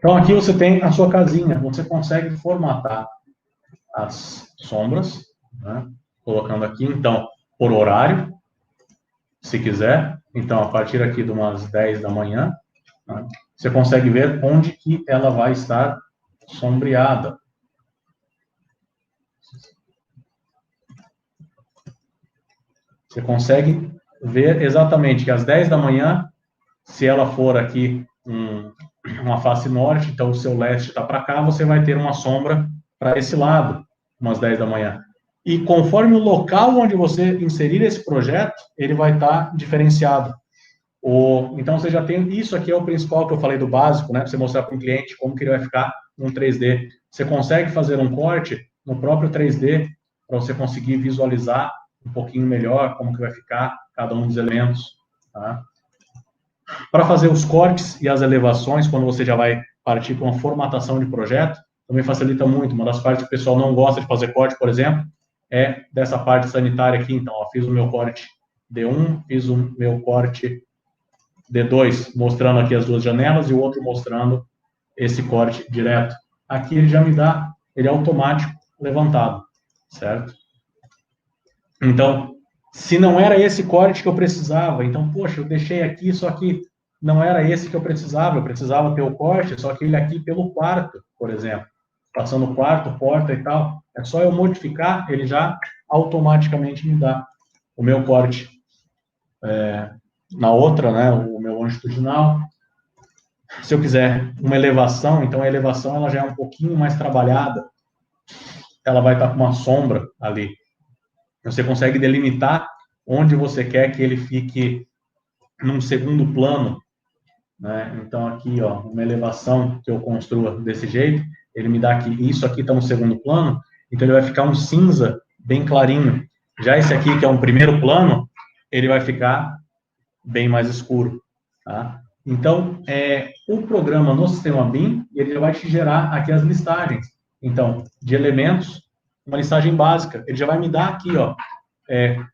Então, aqui você tem a sua casinha, você consegue formatar as sombras, né? Colocando aqui, então, por horário, se quiser. Então, a partir aqui de umas 10 da manhã, né? Você consegue ver onde que ela vai estar sombreada. Você consegue ver exatamente que às 10 da manhã, se ela for aqui uma face norte, então o seu leste está para cá, você vai ter uma sombra para esse lado, umas 10 da manhã. E conforme o local onde você inserir esse projeto, ele vai estar diferenciado. Então, você já tem... Isso aqui é o principal que eu falei do básico, né? Para você mostrar para o cliente como que ele vai ficar no 3D. Você consegue fazer um corte no próprio 3D para você conseguir visualizar um pouquinho melhor como que vai ficar cada um dos elementos, tá? Para fazer os cortes e as elevações, quando você já vai partir para uma formatação de projeto, também facilita muito. Uma das partes que o pessoal não gosta de fazer corte, por exemplo, é dessa parte sanitária aqui. Então, ó, fiz o meu corte D1, fiz o meu corte D2, mostrando aqui as duas janelas, e o outro mostrando esse corte direto. Aqui ele já me dá, ele é automático levantado, certo? Então, se não era esse corte que eu precisava, então, poxa, eu deixei aqui, só que não era esse que eu precisava ter o corte, só que ele aqui pelo quarto, por exemplo, passando o quarto, porta e tal, é só eu modificar, ele já automaticamente me dá o meu corte na outra, né, o meu longitudinal. Se eu quiser uma elevação, então a elevação ela já é um pouquinho mais trabalhada, ela vai estar com uma sombra ali. Você consegue delimitar onde você quer que ele fique num segundo plano, né? Então, aqui, ó, uma elevação que eu construa desse jeito, ele me dá aqui, isso aqui está no segundo plano, então ele vai ficar um cinza bem clarinho. Já esse aqui, que é um primeiro plano, ele vai ficar bem mais escuro, tá? Então, o programa no sistema BIM, ele vai te gerar aqui as listagens. Então, de elementos, uma listagem básica. Ele já vai me dar aqui, ó,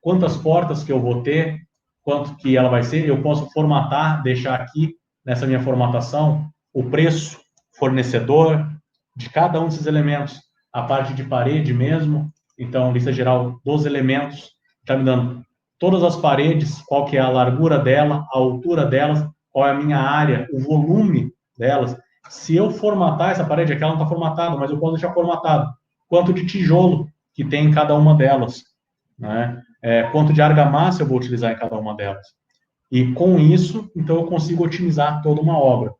quantas portas que eu vou ter, quanto que ela vai ser. Eu posso formatar, deixar aqui, nessa minha formatação, o preço, fornecedor, de cada um desses elementos. A parte de parede mesmo, então, lista geral dos elementos, está me dando todas as paredes, qual que é a largura dela, a altura delas, qual é a minha área, o volume delas. Se eu formatar essa parede, aqui ela não está formatada, mas eu posso deixar formatado. Quanto de tijolo que tem em cada uma delas, né? Quanto de argamassa eu vou utilizar em cada uma delas. E com isso, então, eu consigo otimizar toda uma obra.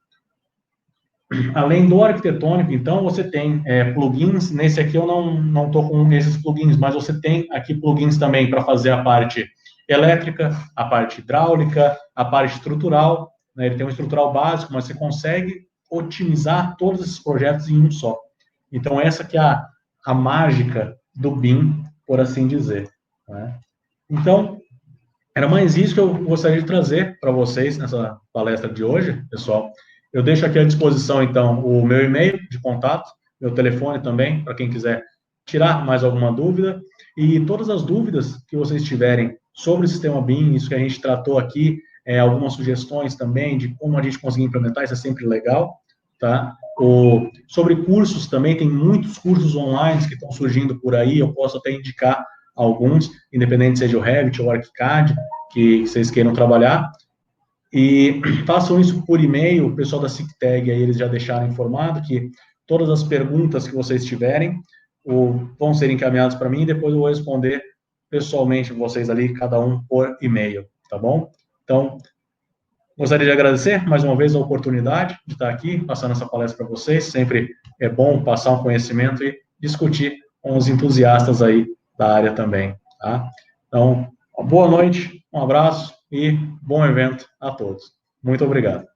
Além do arquitetônico, então, você tem plugins. Nesse aqui eu não estou com esses plugins, mas você tem aqui plugins também para fazer a parte elétrica, a parte hidráulica, a parte estrutural, né? Ele tem um estrutural básico, mas você consegue otimizar todos esses projetos em um só. Então, essa que é a mágica do BIM, por assim dizer, né? Então, era mais isso que eu gostaria de trazer para vocês nessa palestra de hoje, pessoal. Eu deixo aqui à disposição, então, o meu e-mail de contato, meu telefone também, para quem quiser tirar mais alguma dúvida. E todas as dúvidas que vocês tiverem sobre o sistema BIM, isso que a gente tratou aqui, algumas sugestões também de como a gente conseguir implementar, isso é sempre legal, tá? Sobre cursos também, tem muitos cursos online que estão surgindo por aí, eu posso até indicar alguns, independente seja o Revit ou o ArchiCAD, que vocês queiram trabalhar. E façam isso por e-mail, o pessoal da SICTEG aí, eles já deixaram informado que todas as perguntas que vocês tiverem vão ser encaminhadas para mim, e depois eu vou responder pessoalmente vocês ali, cada um por e-mail, tá bom? Então, gostaria de agradecer mais uma vez a oportunidade de estar aqui, passando essa palestra para vocês. Sempre é bom passar um conhecimento e discutir com os entusiastas aí da área também, tá? Então, uma boa noite, um abraço e bom evento a todos. Muito obrigado.